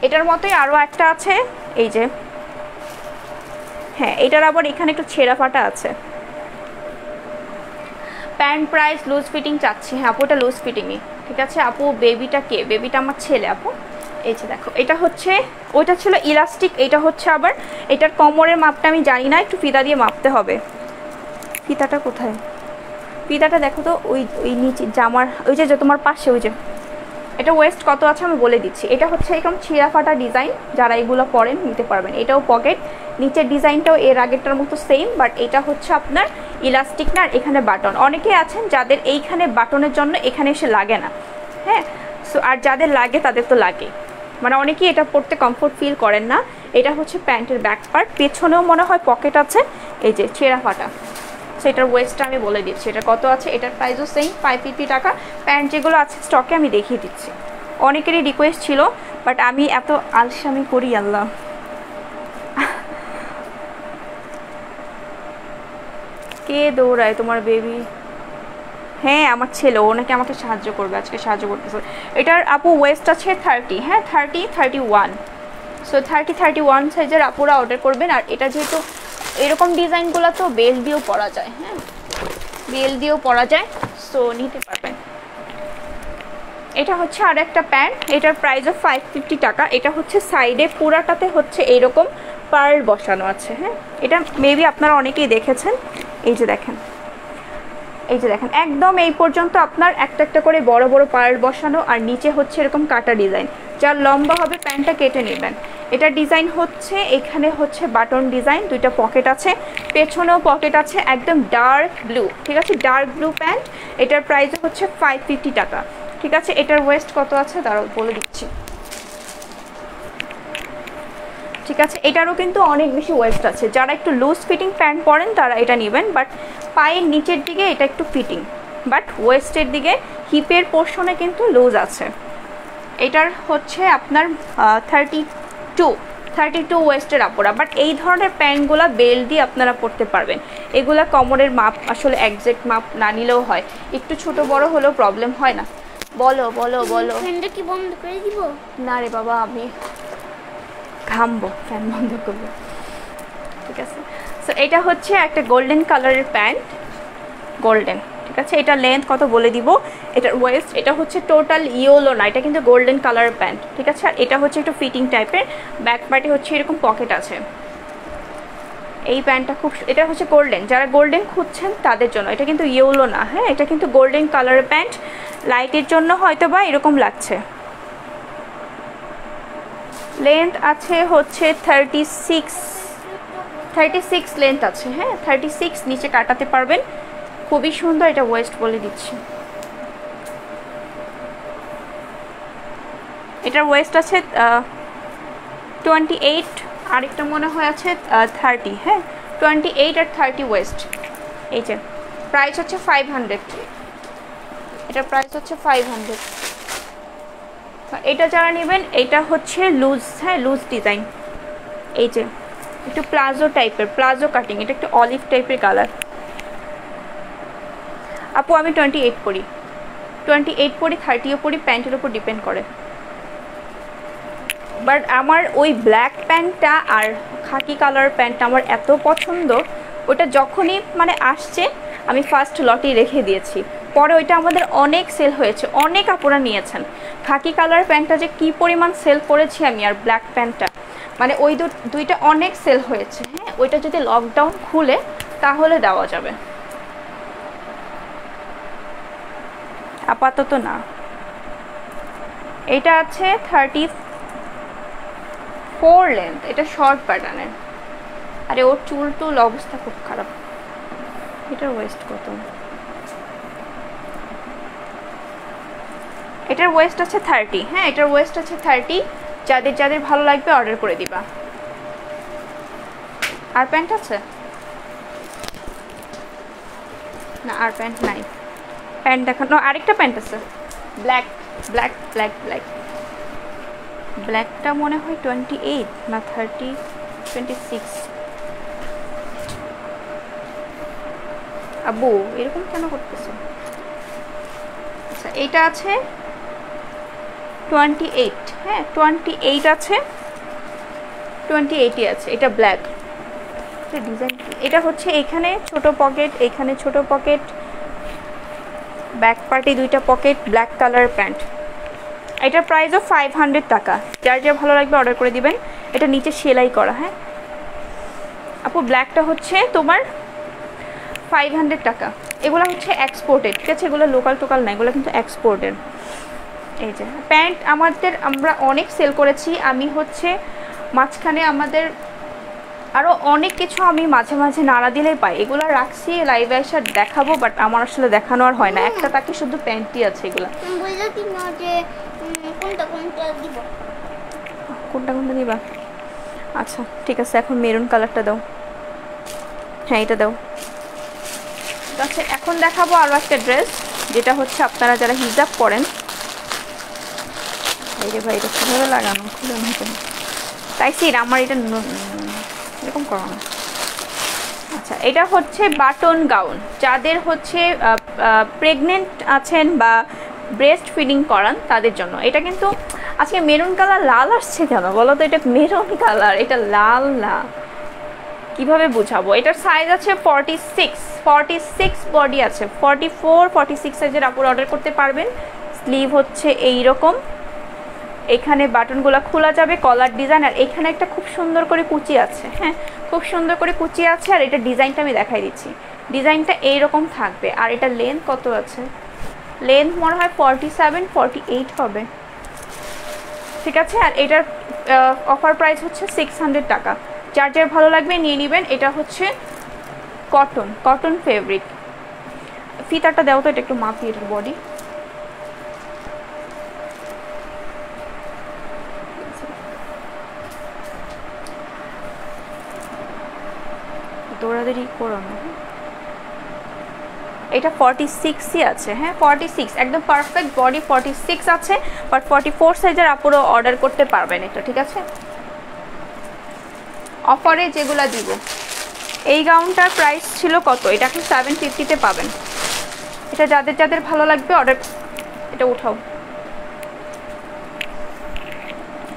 Speaker 1: এটার মতোই আরও একটা আছে, এই যে হ্যাঁ এটার আবার এখানে একটু ছেঁড়া ফাটা আছে। প্যান্ট প্রাইস লুজ ফিটিং চাচ্ছি। হ্যাঁ আপু এটা লুজ ফিটিংই। ঠিক আছে আপু, বেবিটা কে? বেবিটা আমার ছেলে আপু। এই যে দেখো, এটা হচ্ছে, ওইটা ছিল ইলাস্টিক, এটা হচ্ছে আবার, এটার কোমরের মাপটা আমি জানি না, একটু ফিতা দিয়ে মাপতে হবে। ফিতাটা কোথায়? ফিতাটা দেখো তো, ওই নিচে জামার ওই যে তোমার পাশে, ওই যে। এটা ওয়েস্ট কত আছে আমি বলে দিচ্ছি। এটা হচ্ছে এরকম ছিঁড়া ফাটা ডিজাইন, যারা এগুলো পরেন নিতে পারবেন। এটাও পকেট, নিচের ডিজাইনটাও এর আগেরটার মতো সেম, বাট এটা হচ্ছে আপনার ইলাস্টিক না, আর এখানে বাটন। অনেকেই আছেন যাদের এইখানে বাটনের জন্য এখানে এসে লাগে না। হ্যাঁ, সো আর যাদের লাগে তাদের তো লাগে, মানে অনেকেই এটা পরতে কমফোর্ট ফিল করেন না। এটা হচ্ছে প্যান্টের ব্যাক পার্ট, পেছনেও মনে হয় পকেট আছে, এই যে ছেঁড়া ফাটা। সেটার ওয়েস্টটা আমি বলে দিচ্ছি, এটা কত আছে। এটার প্রাইসও সেম 550 টাকা। প্যান্ট যেগুলো আছে স্টকে আমি দেখিয়ে দিচ্ছি। অনেকেরই রিকোয়েস্ট ছিল, বাট আমি এত আলসামি করি আল্লাহ। কে দৌড়ায় তোমার বেবি? হ্যাঁ আমার ছেলে, ও নাকি আমাকে সাহায্য করবে, আজকে সাহায্য করতেছে। এটার আপু ওয়েস্ট আছে 30, হ্যাঁ 30 31। সো 30 31 সাইজের আপুরা অর্ডার করবেন। আর এটা যেহেতু এরকম ডিজাইনগুলো তো বেল দিয়েও পরা যায়, হ্যাঁ বেল দিয়েও পরা যায়, সো নিতে পারবেন। এটা হচ্ছে আর একটা প্যান্ট, এটার প্রাইসও 550 টাকা। এটা হচ্ছে সাইডে পুরাটাতে হচ্ছে এইরকম পার্ল বসানো আছে। হ্যাঁ এটা মেবি আপনারা অনেকেই দেখেছেন। এই যে দেখেন, এই যে দেখেন, একদম এই পর্যন্ত আপনার একটা একটা করে বড় বড় পার্ল বসানো, আর নিচে হচ্ছে এরকম কাটা ডিজাইন। যার লম্বা হবে প্যান্টটা কেটে নেবেন। এটা ডিজাইন হচ্ছে, এখানে হচ্ছে বাটন ডিজাইন, দুইটা পকেট আছে, পেছনেও পকেট আছে, একদম ডার্ক ব্লু। ঠিক আছে, ডার্ক ব্লু প্যান্ট। এটার প্রাইস হচ্ছে 550 টাকা। ঠিক আছে, এটার ওয়েস্ট কত আছে দাঁড়াও বলে দিচ্ছি। ঠিক আছে, এটারও কিন্তু অনেক বেশি ওয়েস্ট আছে। যারা একটু লুজ ফিটিং প্যান্ট পরেন তারা এটা নেবেন, বাট পায়ের নিচের দিকে এটা একটু ফিটিং, বাট ওয়েস্টের দিকে হিপের পোর্শনে কিন্তু লুজ আছে। এটার হচ্ছে আপনার 32 ওয়েস্টের আপুরা। বাট এই ধরনের প্যান্টগুলো বেল্ট দিয়ে আপনারা পরতে পারবেন। এগুলা কোমরের মাপ আসলে একজ্যাক্ট মাপ না নিলেও হয়, একটু ছোট বড় হলেও প্রবলেম হয় না। বলো বলো বলো।
Speaker 2: ফ্যানটা কি বন্ধ করে দিব?
Speaker 1: না রে বাবা, আমি ঘামবো, ফ্যান বন্ধ করবো। ঠিক আছে, সো এটা হচ্ছে একটা গোল্ডেন কালারের প্যান্ট, গোল্ডেন। ঠিক আছে, এটা লেন্থ কত বলে দিব। এটার ওয়েস্ট, এটা হচ্ছে টোটাল ইয়েলো না, এটা কিন্তু গোল্ডেন কালারের প্যান্ট। ঠিক আছে, আর এটা হচ্ছে একটু ফিটিং টাইপের, ব্যাক পার্টে হচ্ছে এরকম পকেট আছে। এই প্যান্টটা খুব, এটা হচ্ছে গোল্ডেন, যারা গোল্ডেন খুঁজছেন তাদের জন্য। এটা কিন্তু ইয়েলো না, হ্যাঁ এটা কিন্তু গোল্ডেন কালারের প্যান্ট। লাইটের জন্য হয়তো বা এরকম লাগছে। লেন্থ আছে হচ্ছে 36 লেন্থ আছে। হ্যাঁ 36, নিচে কাটাতে পারবেন, খুবই সুন্দর। এটা ওয়েস্ট বলে দিচ্ছি, এটার ওয়েস্ট আছে 28, আরেকটা মনে হয় আছে 30। হ্যাঁ 28 আর 30 ওয়েস্ট। এই যে প্রাইস হচ্ছে 500, এটার প্রাইস হচ্ছে 500। এটা যারা নেবেন, এটা হচ্ছে লুজ, হ্যাঁ লুজ ডিজাইন। এই যে একটু প্লাজো টাইপের, প্লাজো কাটিং, এটা একটু অলিভ টাইপের কালার। আপু আমি 28 পরি, 30ও পরি, প্যান্টের উপর ডিপেন্ড করে। বাট আমার ওই ব্ল্যাক প্যান্টটা আর খাকি কালার প্যান্টটা আমার এত পছন্দ, ওটা যখনই মানে আসছে আমি ফার্স্ট লটেই রেখে দিয়েছি। পরে ওইটা আমাদের অনেক সেল হয়েছে, অনেক আপুরা নিয়েছেন। খাকি কালার প্যান্টটা যে কী পরিমাণ সেল করেছি আমি, আর ব্ল্যাক প্যান্টটা, মানে ওই দুইটা অনেক সেল হয়েছে। হ্যাঁ ওইটা যদি লকডাউন খুলে তাহলে দেওয়া যাবে, আপাতত না। এটা আছে 4 লেন্থ, এটা শর্ট প্যাটার্নের। আরে ওর চুল টুল অবস্থা খুব খারাপ। এটার ওয়েস্ট কত? এটার ওয়েস্ট আছে 30। হ্যাঁ, এটার ওয়েস্ট আছে 30। যাদের যাদের ভালো লাগবে অর্ডার করে দিবা। আর প্যান্ট আছে না? আর প্যান্ট নাই। প্যান্ট দেখানো, আরেকটা প্যান্ট আছে ব্ল্যাক ব্ল্যাক ব্ল্যাক ব্ল্যাক। ব্ল্যাকটা মনে হয় 28 না 30, 26। আব্বু এরকম কেন করতেছে? আচ্ছা, এইটা আছে 28। হ্যাঁ 28 আছে, 28ই আছে। এটা ব্ল্যাক। ডিজাইন এটা হচ্ছে এখানে ছোট পকেট, এখানে ছোট পকেট, ব্যাক পার্টে 2টা পকেট, ব্ল্যাক কালার প্যান্ট। এটার প্রাইসও 500 টাকা। যার যা ভালো লাগবে অর্ডার করে দিবেন। এটা নিচে সেলাই করা। হ্যাঁ আপু, ব্ল্যাকটা হচ্ছে তোমার 500 টাকা। এগুলো হচ্ছে এক্সপোর্টেড, ঠিক আছে? এগুলো লোকাল টোকাল না, এগুলো কিন্তু এক্সপোর্টেড। এই যে প্যান্ট আমরা অনেক সেল করেছি। আমি হচ্ছে মাঝখানে আমাদের আরও অনেক কিছু আমি মাঝে মাঝে নাড়া দিলেই পাই, এগুলো রাখছি লাইভে এসে দেখাবো, বাট আমার আসলে দেখানো আর হয় না। একটা তাকে শুধু প্যান্টই আছে। এগুলো কোনটা কোনটা দিবা? আচ্ছা ঠিক আছে, এখন মেরুন কালারটা দাও। হ্যাঁ এটা দাও। ঠিক আছে, এখন দেখাবো আরও একটা ড্রেস, যেটা হচ্ছে আপনারা যারা হিজাব পরেন। এই যে ভাই, এটা কীভাবে লাগানো? খুলে নতুন তাইছি আমার এটা এরকম করো না। আচ্ছা, এটা হচ্ছে বাটন গাউন। যাদের হচ্ছে প্রেগনেন্ট আছেন বা ব্রেস্ট ফিডিং করান তাদের জন্য। এটা কিন্তু আজকে মেরুন কালার, লাল আসছে কেন বলো তো? এটা মেরুন কালার, এটা লাল না, কিভাবে বুঝাবো? এটার সাইজ আছে 46 বডি আছে, 44 46 সাইজের আপুর অর্ডার করতে পারবেন। স্লিভ হচ্ছে এইরকম, এখানে বাটনগুলো খোলা যাবে, কলার ডিজাইন, আর এখানে একটা খুব সুন্দর করে কুচি আছে। হ্যাঁ খুব সুন্দর করে কুচি আছে। আর এটা ডিজাইনটা আমি দেখাই দিচ্ছি, ডিজাইনটা এইরকম থাকবে। আর এটা লেন্থ কত আছে? লেন্থ মনে হয় 47 48 হবে, ঠিক আছে? আর এটার অফার প্রাইস হচ্ছে 600 টাকা। যার যার ভালো লাগবে নিয়ে নেবেন। এটা হচ্ছে কটন ফেব্রিক। ফিতাটা দেও তো, এটা একটু মাপি এটার বডি। দৌড়াদৌড়ি করো না। এটা 46ই আছে। হ্যাঁ 46 একদম পারফেক্ট বডি, 46 আছে, বাট 44 সাইজের আপুরো অর্ডার করতে পারবেন এটা, ঠিক আছে? অফারে যেগুলো দিব, এই গাউনটার প্রাইস ছিল কত? এটা এখন 750-তে পাবেন। এটা যাদের যাদের ভালো লাগবে অর্ডার। এটা উঠাও।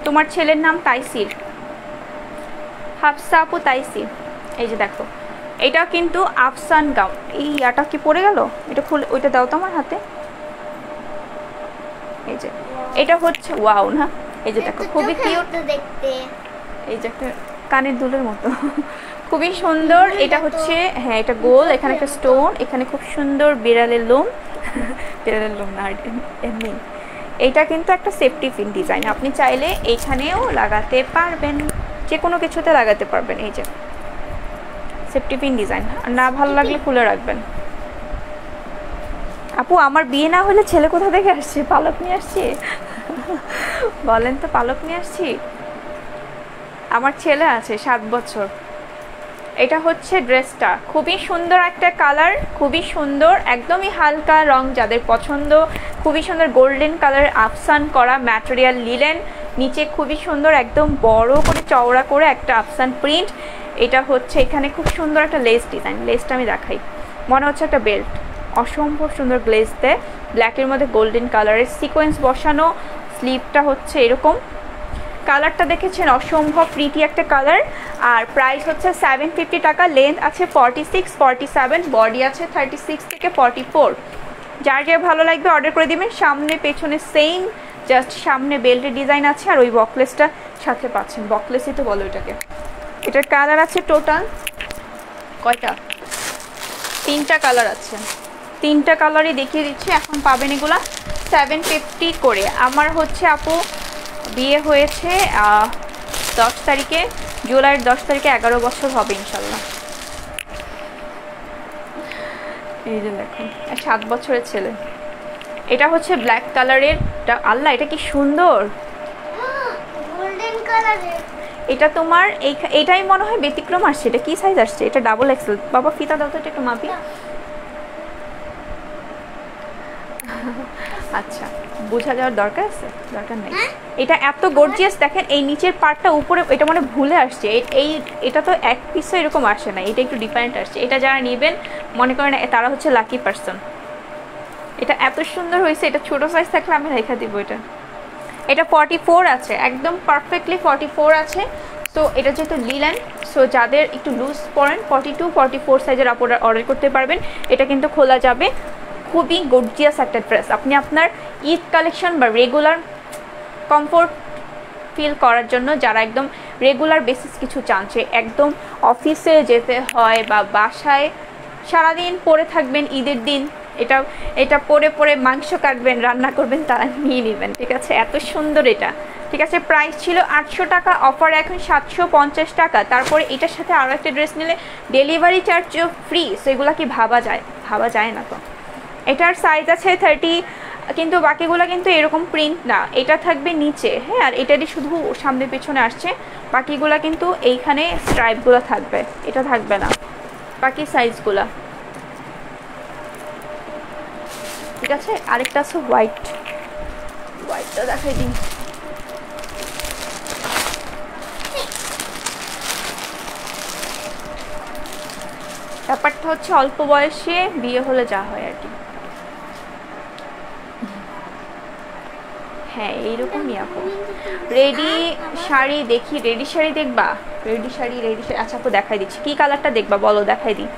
Speaker 1: তোমার ছেলের নাম তাইসির, হাফসা আপু তাইসির। এই যে দেখো, এটা কিন্তু আফসান গাউন। এই ইয়াটা কি পড়ে গেল? এটা খুলে ওইটা দাও তো আমার হাতে। এই যে এটা হচ্ছে ওয়াও না, এই যে দেখো খুবই কিউট দেখতে। এই যে একটা কানের দুলের মতো, খুবই সুন্দর। এটা হচ্ছে, হ্যাঁ এটা গোল, এখানে একটা স্টোন, এখানে খুব সুন্দর বিড়ালের লোম। বিড়ালের লোম না, এমনি। এইটা কিন্তু একটা সেফটি পিন ডিজাইন, আপনি চাইলে এইখানেও লাগাতে পারবেন, যে কোনো কিছুতে লাগাতে পারবেন। এই যে সেফটি পিন ডিজাইন, আর না ভালো লাগলে খুলে রাখবেন। আপু আমার বিয়ে না হলে ছেলে কোথা থেকে আসছে? পালক নিয়ে আসছি? বলেন তো, পালক নিয়ে আসছি? আমার ছেলে আছে 7 বছর। এটা হচ্ছে ড্রেসটা, খুবই সুন্দর একটা কালার, খুবই সুন্দর, একদমই হালকা রং যাদের পছন্দ। খুবই সুন্দর গোল্ডেন কালার আফসান করা, ম্যাটেরিয়াল লিলেন, নিচে খুবই সুন্দর একদম বড় করে চওড়া করে একটা আফসান প্রিন্ট। এটা হচ্ছে এখানে খুব সুন্দর একটা লেস ডিজাইন। লেসটা আমি দেখাই, মনে হচ্ছে একটা বেল্ট, অসম্ভব সুন্দর গ্লেজ দেয়, ব্ল্যাকের মধ্যে গোল্ডেন কালারের সিকোয়েন্স বসানো। স্লিভটা হচ্ছে এরকম, কালারটা দেখেছেন অসম্ভব প্রিটি একটা কালার। আর প্রাইস হচ্ছে 750 টাকা। লেন্থ আছে 46 47, বডি আছে 36 থেকে 44। যার যার ভালো লাগবে অর্ডার করে দিবেন। সামনে পেছনে সেম, জাস্ট সামনে বেল্টের ডিজাইন আছে, আর ওই বকলেসটা সাথে পাচ্ছেন। বকলেসই তো বলো এটাকে। এটার কালার আছে টোটাল কয়টা? 3টা কালার আছে, 3টা কালারই দেখিয়ে দিচ্ছি। এখন পাবেন এগুলা 750 করে। আমার হচ্ছে আপু বিয়ে হয়েছে 10 তারিখে, জুলাইয়ের 10 তারিখে 11 বছর হবে ইনশাল্লাহ। এই যে দেখুন 7 বছরের ছেলে। এটা হচ্ছে ব্ল্যাক কালারের, আল্লাহ এটা কি সুন্দর,
Speaker 2: গোল্ডেন কালারের।
Speaker 1: এটা তোমার এইটাই মনে হয় ব্যতিক্রম আসছে। এটা কি সাইজ আসছে? এটা ডাবল এক্সেল। বাবা ফিতা দাও তো, এটা একটু মাপি। আচ্ছা, বোঝা যাওয়ার দরকার আছে? দরকার নেই। এটা এত গর্জিয়াস দেখেন, এই নিচের পার্টটা উপরে এটা মানে ভুলে আসছে। এটা তো এক পিসও এরকম আসে না, এটা একটু ডিফারেন্ট আসছে। এটা যারা নেবেন মনে করেন তারা হচ্ছে লাকি পারসন। এটা এত সুন্দর হয়েছে, এটা ছোট সাইজ থাকলে আমি রেখা দিব। এটা 44 আছে, একদম পারফেক্টলি 44 আছে। সো এটা যেহেতু লিলেন, সো যাদের একটু লুজ পড়েন 42, 44 সাইজের আপনারা অর্ডার করতে পারবেন। এটা কিন্তু খোলা যাবে। খুবই গর্জিয়াস একটা ড্রেস। আপনি আপনার ঈদ কালেকশন বা রেগুলার কমফোর্ট ফিল করার জন্য যারা একদম রেগুলার বেসিস কিছু চান, যে একদম অফিসে যেতে হয় বা বাসায় সারাদিন পরে থাকবেন ঈদের দিন, এটা পরে মাংস কাটবেন, রান্না করবেন, তারা নিয়ে নেবেন। ঠিক আছে, এত সুন্দর এটা। ঠিক আছে, প্রাইস ছিল 800 টাকা, অফার এখন 750 টাকা। তারপরে এটার সাথে আরও একটা ড্রেস নিলে ডেলিভারি চার্জও ফ্রি। সো এগুলো কি ভাবা যায় না তো। এটার সাইজ আছে 30, কিন্তু বাকিগুলো কিন্তু এরকম প্রিন্ট না, এটা থাকবে নিচে। হ্যাঁ, আর এটারই শুধু সামনে পেছনে আসছে, বাকিগুলো কিন্তু এইখানে স্ট্রাইপগুলো থাকবে, এটা থাকবে না বাকি সাইজগুলো। ঠিক আছে, আরেকটা আছে হোয়াইটটা দেখাই দিন। ব্যাপারটা হচ্ছে অল্প বয়সে বিয়ে হলে যা হয় আর কি। হ্যাঁ, এইরকমই আপু। রেডি শাড়ি দেখি, রেডি শাড়ি দেখবা? রেডি শাড়ি আচ্ছা আপু দেখাই দিচ্ছি। কি কালারটা দেখবা বলো, দেখাই দিই।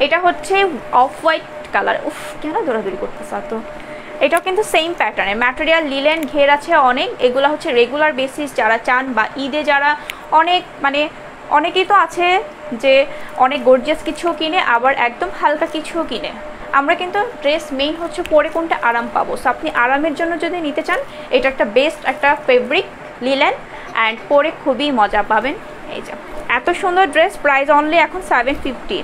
Speaker 1: এটা হচ্ছে অফ হোয়াইট কালার। উফ, কেন দৌড়াদৌড়ি করতেছ তো। এটাও কিন্তু সেম প্যাটার্নে, ম্যাটেরিয়াল লিলেন, ঘের আছে অনেক। এগুলো হচ্ছে রেগুলার বেসিস যারা চান, বা ঈদে যারা অনেকেই তো আছে যে অনেক গর্জিয়াস কিছুও কিনে, আবার একদম হালকা কিছুও কিনে। আমরা কিন্তু ড্রেস মেইন হচ্ছে পরে কোনটা আরাম পাবো। সো আপনি আরামের জন্য যদি নিতে চান, এটা একটা বেস্ট একটা ফেব্রিক লিলেন, অ্যান্ড পরে খুবই মজা পাবেন। এই যে এত সুন্দর ড্রেস, প্রাইস অনলি এখন 750।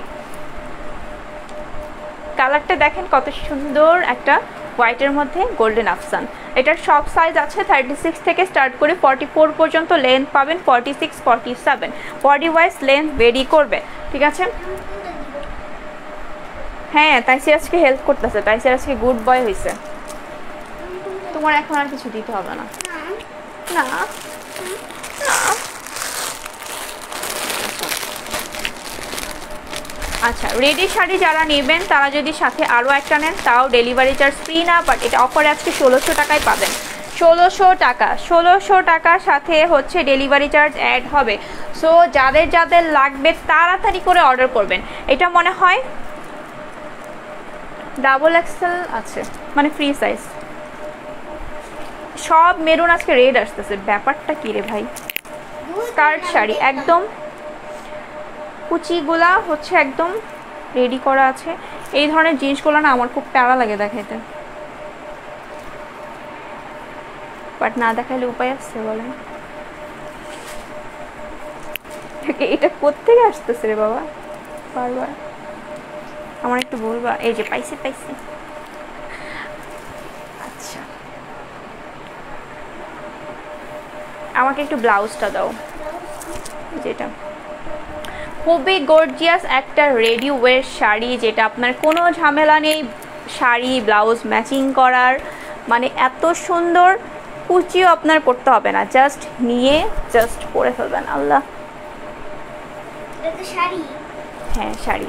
Speaker 1: কালারটা দেখেন কত সুন্দর, একটা হোয়াইটের মধ্যে গোল্ডেন আফসান। এটার সব সাইজ আছে 36 থেকে স্টার্ট করে 44 পর্যন্ত লেন্থ পাবেন, 46, 47 বডি ওয়াইজ লেন্থ ভেরি করবে। ঠিক আছে, হ্যাঁ তাইসির আজকে হেল্প করতেছে, তাইসির আজকে গুড বয় হয়েছে। তোমার এখন আর কিছু দিতে হবে না। না আচ্ছা, রেডি শাড়ি যারা নেবেন তারা যদি সাথে আরও একটা নেন, তাও ডেলিভারি চার্জ ফ্রি না, বাট এটা অফারে আজকে 1600 টাকায় পাবেন। 1600 টাকার সাথে হচ্ছে ডেলিভারি চার্জ অ্যাড হবে। সো যাদের লাগবে তাড়াতাড়ি করে অর্ডার করবেন। এটা মনে হয় ডাবল এক্সেল আছে, মানে ফ্রি সাইজ। সব মেরুন, আজকে রেড আসতেছে, ব্যাপারটা কি রে ভাই। স্কার্ট শাড়ি একদম, কুচিগুলা হচ্ছে একদম রেডি করা আছে। এই ধরনের জিনিসগুলো না আমার খুব প্যারা লাগে দেখাইতে, বাট না দেখাইলে উপায় আসছে বলেন। এটা কোত্থেকে আসতেছে রে বাবা বারবার, আমার একটু বলবা। এই যে পাইছি। আচ্ছা, আমাকে একটু ব্লাউজটা দাও, যেটা খুবই গর্জিয়াস একটা রেডি ওয়্যার শাড়ি, যেটা আপনার কোনো ঝামেলা নেই শাড়ি ব্লাউজ ম্যাচিং করার। মানে এত সুন্দর, কুচিও আপনার করতে হবে না, জাস্ট নিয়ে জাস্ট পরে ফেলবেন। আল্লাহ, হ্যাঁ শাড়ি।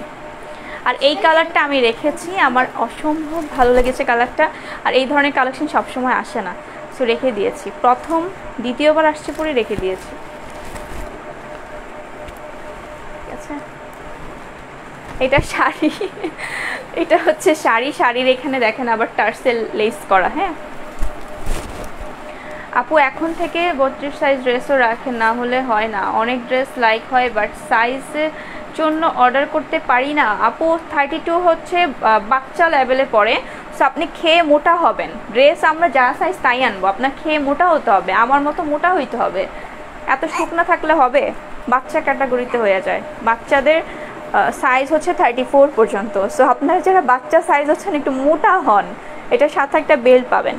Speaker 1: আর এই কালারটা আমি রেখেছি, আমার অসম্ভব ভালো লেগেছে কালারটা। আর এই ধরনের কালেকশন সবসময় আসে না, সো রেখে দিয়েছি। প্রথম দ্বিতীয়বার আসছে পরে রেখে দিয়েছি। ঠিক আছে, এটা শাড়ি, এটা হচ্ছে শাড়ির এখানে দেখেন আবার টার্সেল লেস করা। হ্যাঁ আপু, এখন থেকে 32 সাইজ ড্রেসও রাখেন, না হলে হয় না। অনেক ড্রেস লাইক হয়, বাট সাইজের জন্য অর্ডার করতে পারি না আপু। 32 হচ্ছে বাচ্চা লেভেলে পড়ে। সো আপনি খেয়ে মোটা হবেন, ড্রেস আমরা যা সাইজ তাই আনবো, আপনার খেয়ে মোটা হতে হবে, আমার মতো মোটা হইতে হবে। এত শুকনো থাকলে হবে? বাচ্চা ক্যাটাগরিতে হয়ে যায়, বাচ্চাদের সাইজ হচ্ছে 34 পর্যন্ত। সো আপনারা যারা বাচ্চা সাইজ হচ্ছেন একটু মোটা হন, এটার সাথে একটা বেল্ট পাবেন,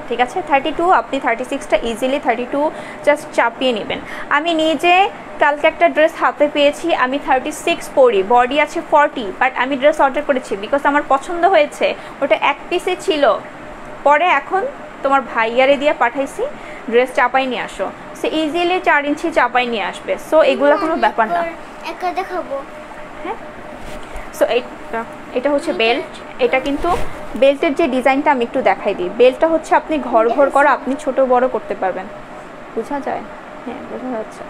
Speaker 1: ঠিক আছে? 32, আপনি 36টা ইজিলি 32 জাস্ট চাপিয়ে নেবেন। আমি নিজে কালকে একটা ড্রেস হাতে পেয়েছি, আমি 36 পরি, বডি আছে 40, বাট আমি ড্রেস অর্ডার করেছি বিকজ আমার পছন্দ হয়েছে, ওটা এক পিসে ছিল। পরে এখন তোমার ভাইয়ারে দিয়ে পাঠাইছি ড্রেস চাপাই নিয়ে আসো, সে ইজিলি 4 ইঞ্চি চাপাই নিয়ে আসবে। সো এগুলো কোনো ব্যাপার না।
Speaker 2: একটা দেখাবো।
Speaker 1: হ্যাঁ, সো এটা হচ্ছে বেল্ট। এটা কিন্তু বেল্টের যে ডিজাইনটা আমি একটু দেখাই দিই। বেল্টটা হচ্ছে আপনি ঘর ঘর করা, আপনি ছোট বড় করতে পারবেন। বোঝা যায়? হ্যাঁ, বোঝা যাচ্ছে।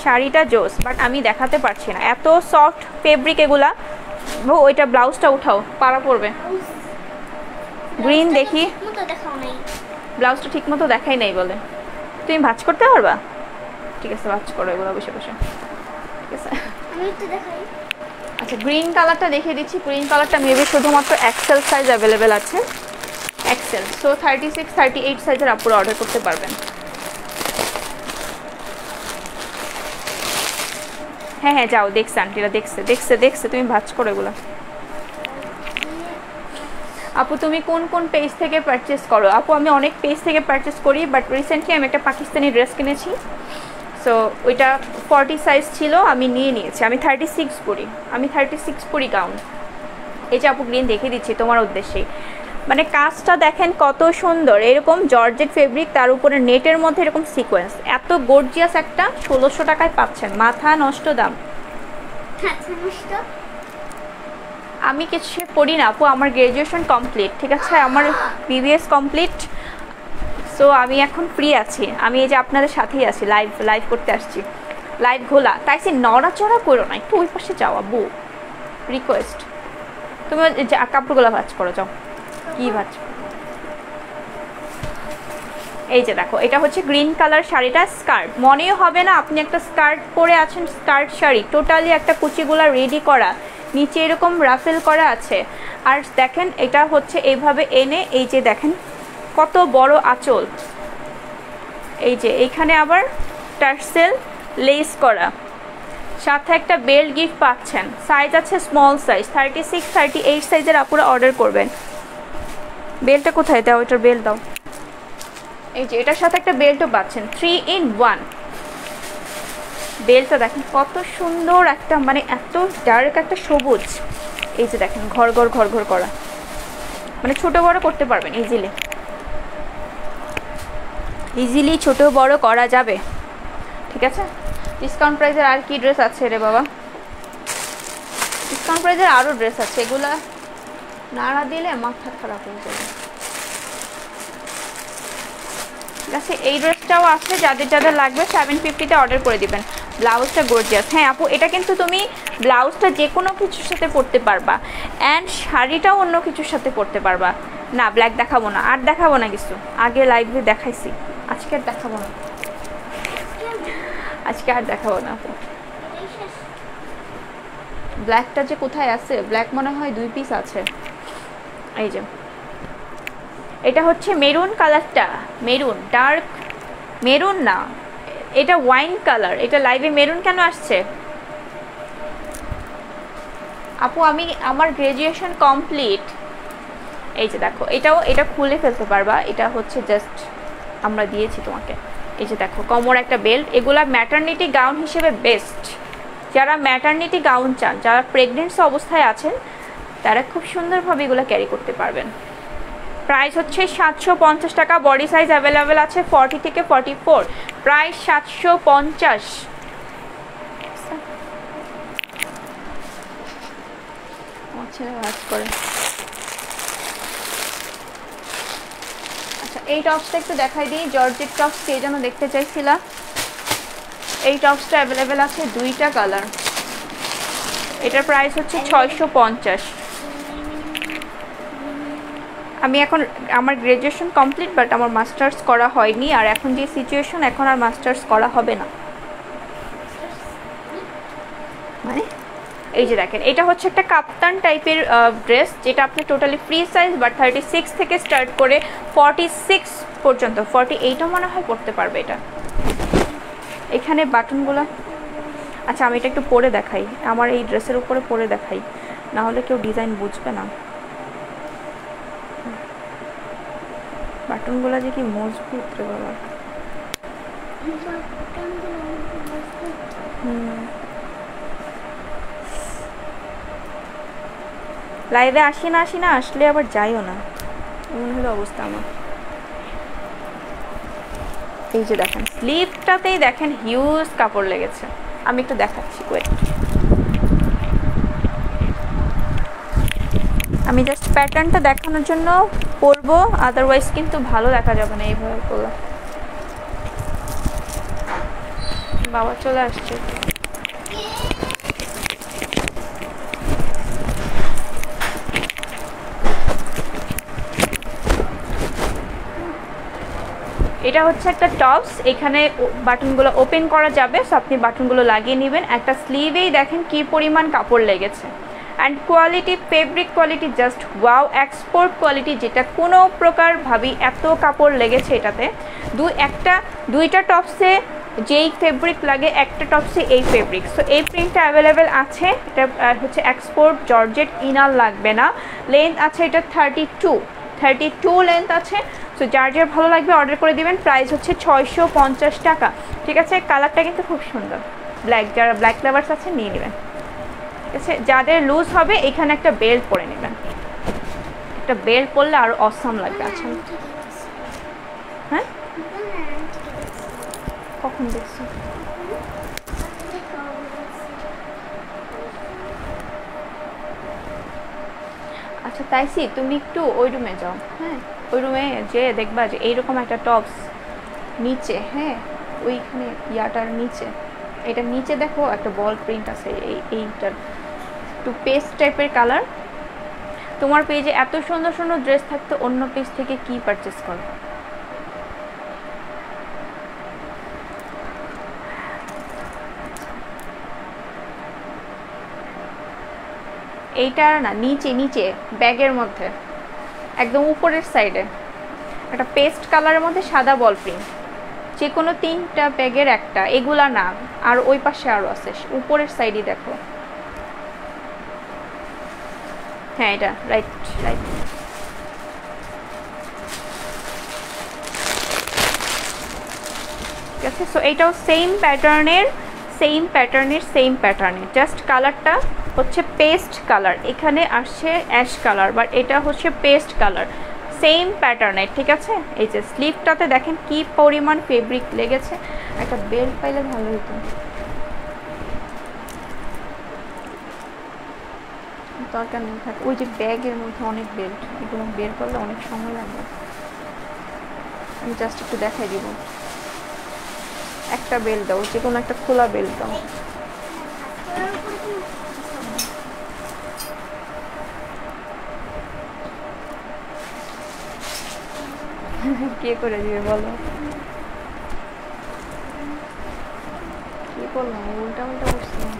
Speaker 1: শাড়িটা জোস, বাট আমি দেখাতে পারছি না, এত সফট ফেব্রিক এগুলা। ওইটা ব্লাউজটা উঠাও, পাড়া পড়বে। গ্রিন দেখি, ব্লাউজটা ঠিক মতো দেখাই নাই বলে। তুমি ভাঁজ করতে পারবা? ঠিক আছে, ভাঁজ করো এগুলো বসে বসে, ঠিক আছে? আচ্ছা, গ্রিন কালারটা দেখিয়ে দিচ্ছি। গ্রিন কালারটা মেবি শুধুমাত্র এক্সেল সাইজ অ্যাভেলেবেল আছে, এক্সেল। সো 36, 38 সাইজের আপুরা অর্ডার করতে পারবেন। হ্যাঁ হ্যাঁ, যাও, দেখছে আন্টিরা, দেখছে। তুমি ভাঁজ করো এগুলো। আপু তুমি কোন কোন পেজ থেকে পারচেস করো? আপু আমি অনেক পেজ থেকে পারচেস করি, বাট রিসেন্টলি আমি একটা পাকিস্তানি ড্রেস কিনেছি। সো ওইটা 40 সাইজ ছিল, আমি নিয়েছি। আমি 36 পরি গাউন। এই যে আপু গ্রিন দেখিয়ে দিচ্ছি তোমার উদ্দেশ্যে। মানে কাজটা দেখেন কত সুন্দর, এরকম জর্জেট ফেব্রিক, তার উপরে নেটের মধ্যে এরকম সিকোয়েন্স, এত গর্জিয়াস একটা 1600 টাকায় পাচ্ছেন। মাথা নষ্ট দাম। আমি কিছু পড়ি না আপু, আমার গ্র্যাজুয়েশন কমপ্লিট, ঠিক আছে? আমার বিবিএস কমপ্লিট। সো আমি এখন ফ্রি আছি, আমি এই যে আপনাদের সাথেই আছি, লাইভ করতে আসছি। লাইভ ঘোলা, তাই সে নড়াচড়া করো না, একটু ওই পাশে যাও আব্বু, রিকোয়েস্ট। তুমি কাপড়গুলো ভাঁজ করো, যাও। কি ভাঁজ? এই যে দেখো, এটা হচ্ছে গ্রিন কালার শাড়িটা, স্কার্ট। মনেও হবে না আপনি একটা স্কার্ট পরে আছেন, স্কার্ট শাড়ি, টোটালি একটা কুচিগুলা রেডি করা, নিচে এরকম রাফেল করা আছে। আর দেখেন এটা হচ্ছে এইভাবে এনে, এই যে দেখেন কত বড় আঁচল, এই যে এইখানে আবার টার্সেল লেস করা, সাথে একটা বেল্ট গিফট পাচ্ছেন। সাইজ আছে স্মল সাইজ, 36, 38 সাইজের আপুরা অর্ডার করবেন। বেল্টটা কোথায় দাও? ওইটার বেল্ট দাও। এই যে এটার সাথে একটা বেল্টও পাচ্ছেন, 3 in 1। বেলটা দেখেন কত সুন্দর একটা, মানে এত ডার্ক একটা সবুজ। এই যে দেখেন ঘর ঘর করা, মানে ছোট বড় করতে পারবেন ইজিলি ছোট বড় করা যাবে, ঠিক আছে? ডিসকাউন্ট প্রাইসের আর কি ড্রেস আছে রে বাবা? ডিসকাউন্ট প্রাইসের আরও ড্রেস আছে, এগুলা নাড়া দিলে মাথা খারাপ হয়ে যাবে। ঠিক আছে, এই ড্রেসটাও আছে, যাদের লাগবে 750-তে অর্ডার করে দিবেন। ব্লাউজটা গর্জিয়াস। হ্যাঁ আপু, এটা কিন্তু তুমি ব্লাউজটা যে কোনো কিছুর সাথে পরতে পারবা, অ্যান্ড শাড়িটাও অন্য কিছুর সাথে পরতে পারবা। না, ব্ল্যাক দেখাবো না, আর দেখাবো না কিছু, আগে লাইভে দেখাইছি, আজকে আর দেখাবো না, আপু। ব্ল্যাকটা যে কোথায় আছে? ব্ল্যাক মনে হয় 2 পিস আছে। এই যে এটা হচ্ছে মেরুন কালারটা, মেরুন, ডার্ক মেরুন না, এটা ওয়াইন কালার। এটা লাইভে মেরুন কেন আসছে? আপু আমার গ্র্যাজুয়েশন কমপ্লিট। এই যে দেখো, এটা খুলে ফেলতে পারবা, এটা হচ্ছে জাস্ট আমরা দিয়েছি তোমাকে। এই যে দেখো কমর একটা বেল্ট, এগুলা ম্যাটারনিটি গাউন হিসেবে বেস্ট। যারা ম্যাটারনিটি গাউন চান, যারা প্রেগনেন্সি অবস্থায় আছেন, তারা খুব সুন্দরভাবে এগুলো ক্যারি করতে পারবেন। প্রাইস হচ্ছে 750 টাকা। বডি সাইজ অ্যাভেলেবেল আছে 40 থেকে 44, প্রাইস 750। আচ্ছা, এই টপসটা একটু দেখাই দিই। জর্জেট টপস কে যেন দেখতে চাইছিলা। এই টপসটা অ্যাভেলেবেল আছে 2টা কালার। এটার প্রাইস হচ্ছে 650। আমি এখন, আমার গ্র্যাজুয়েশন কমপ্লিট, বাট আমার মাস্টার্স করা হয়নি, আর এখন যে সিচুয়েশন, এখন আর মাস্টার্স করা হবে না। মানে এই যে দেখেন, এটা হচ্ছে একটা কাপ্তান টাইপের ড্রেস, যেটা আপনি টোটালি ফ্রি সাইজ, বাট 36 থেকে স্টার্ট করে 46 পর্যন্ত, 48ও মনে হয় পড়তে পারবে এটা। এখানে বাটনগুলো, আচ্ছা আমি এটা একটু পরে দেখাই, আমার এই ড্রেসের উপরে পরে দেখাই, না হলে কেউ ডিজাইন বুঝবে না। বাটনগুলো যে কি মজবুত রে বাবা। লাইভে আসি না আসলে আবার যাইও না, এমন হলো অবস্থা আমার। এই যে দেখেন স্লিভটাতেই দেখেন হিউজ কাপড় লেগেছে, আমি একটু দেখাচ্ছি ওয়েট। আমি জাস্ট প্যাটার্নটা দেখানোর জন্য পরবো, আদারওয়াইজ কিন্তু ভালো দেখা যাবে না এইভাবে পরলে। বাবা চলে আসছে। এটা হচ্ছে একটা টপস, এখানে বাটনগুলো ওপেন করা যাবে, সো আপনি বাটনগুলো লাগিয়ে নেবেন। একটা স্লিভেই দেখেন কি পরিমাণ কাপড় লেগেছে, and quality, fabric quality just wow, export quality, যেটা কোনো প্রকার ভাবি এত কাপড় লেগেছে এটাতে। দুইটা টপসে যেই ফেব্রিক লাগে, একটা টপসে এই ফেব্রিক। সো এই প্রিন্টটা অ্যাভেলেবেল আছে, এটা হচ্ছে এক্সপোর্ট জর্জেট, ইনার লাগবে না। লেন্থ আছে এটা 32 লেন্থ আছে। সো যার ভালো লাগবে অর্ডার করে দিবেন। প্রাইস হচ্ছে 650 টাকা, ঠিক আছে। কালারটা কিন্তু খুব সুন্দর, ব্ল্যাক, যারা ব্ল্যাক লাভার্স আছে নিয়ে নেবেন, ঠিক আছে। যাদের লুজ হবে এখানে একটা বেল্ট পরে নেবেন, একটা বেল্ট পরলে আরও অসাম লাগবে। আচ্ছা হ্যাঁ, কখন দেখছি? আচ্ছা তাইসি, তুমি একটু ওই রুমে যাও, হ্যাঁ ওই রুমে যে দেখবা যে এইরকম একটা টপস নিচে, হ্যাঁ ওইখানে ইয়াটার নিচে, এটা নিচে দেখো একটা বল প্রিন্ট আছে, এইটার একটু পেস্ট টাইপের কালার। তোমার পেজে এত সুন্দর সুন্দর ড্রেস থাকতে অন্য পেজ থেকে কি পারচেস করো? এইটার না, নিচে ব্যাগের মধ্যে একদম উপরের সাইডে একটা পেস্ট কালারের মধ্যে সাদা বল প্রিন্ট, যে কোনো 3টা ব্যাগের একটা, এগুলা না, আর ওই পাশে আরও আছে উপরের সাইডে দেখো, হ্যাঁ এটা রাইট। ঠিক আছে। সো এইটাও সেম প্যাটার্নের, জাস্ট কালারটা হচ্ছে পেস্ট কালার, এখানে আসছে অ্যাশ কালার, বাট এটা হচ্ছে পেস্ট কালার, সেম প্যাটার্নের, ঠিক আছে। এই যে স্লিভটাতে দেখেন কি পরিমাণ ফেব্রিক লেগেছে, একটা বেল্ট পাইলে ভালো হতো। দরকার নেই থাকে, ওই যে ব্যাগের মধ্যে অনেক বেল্ট, এগুলো বের করলে অনেক সময় লাগবে। আমি জাস্ট একটু দেখাই দিব, একটা বেল্ট দাও, যে কোনো একটা খোলা বেল্ট দাও। কে করে দিবে বলো? কি করলাম, উল্টা করছিলাম।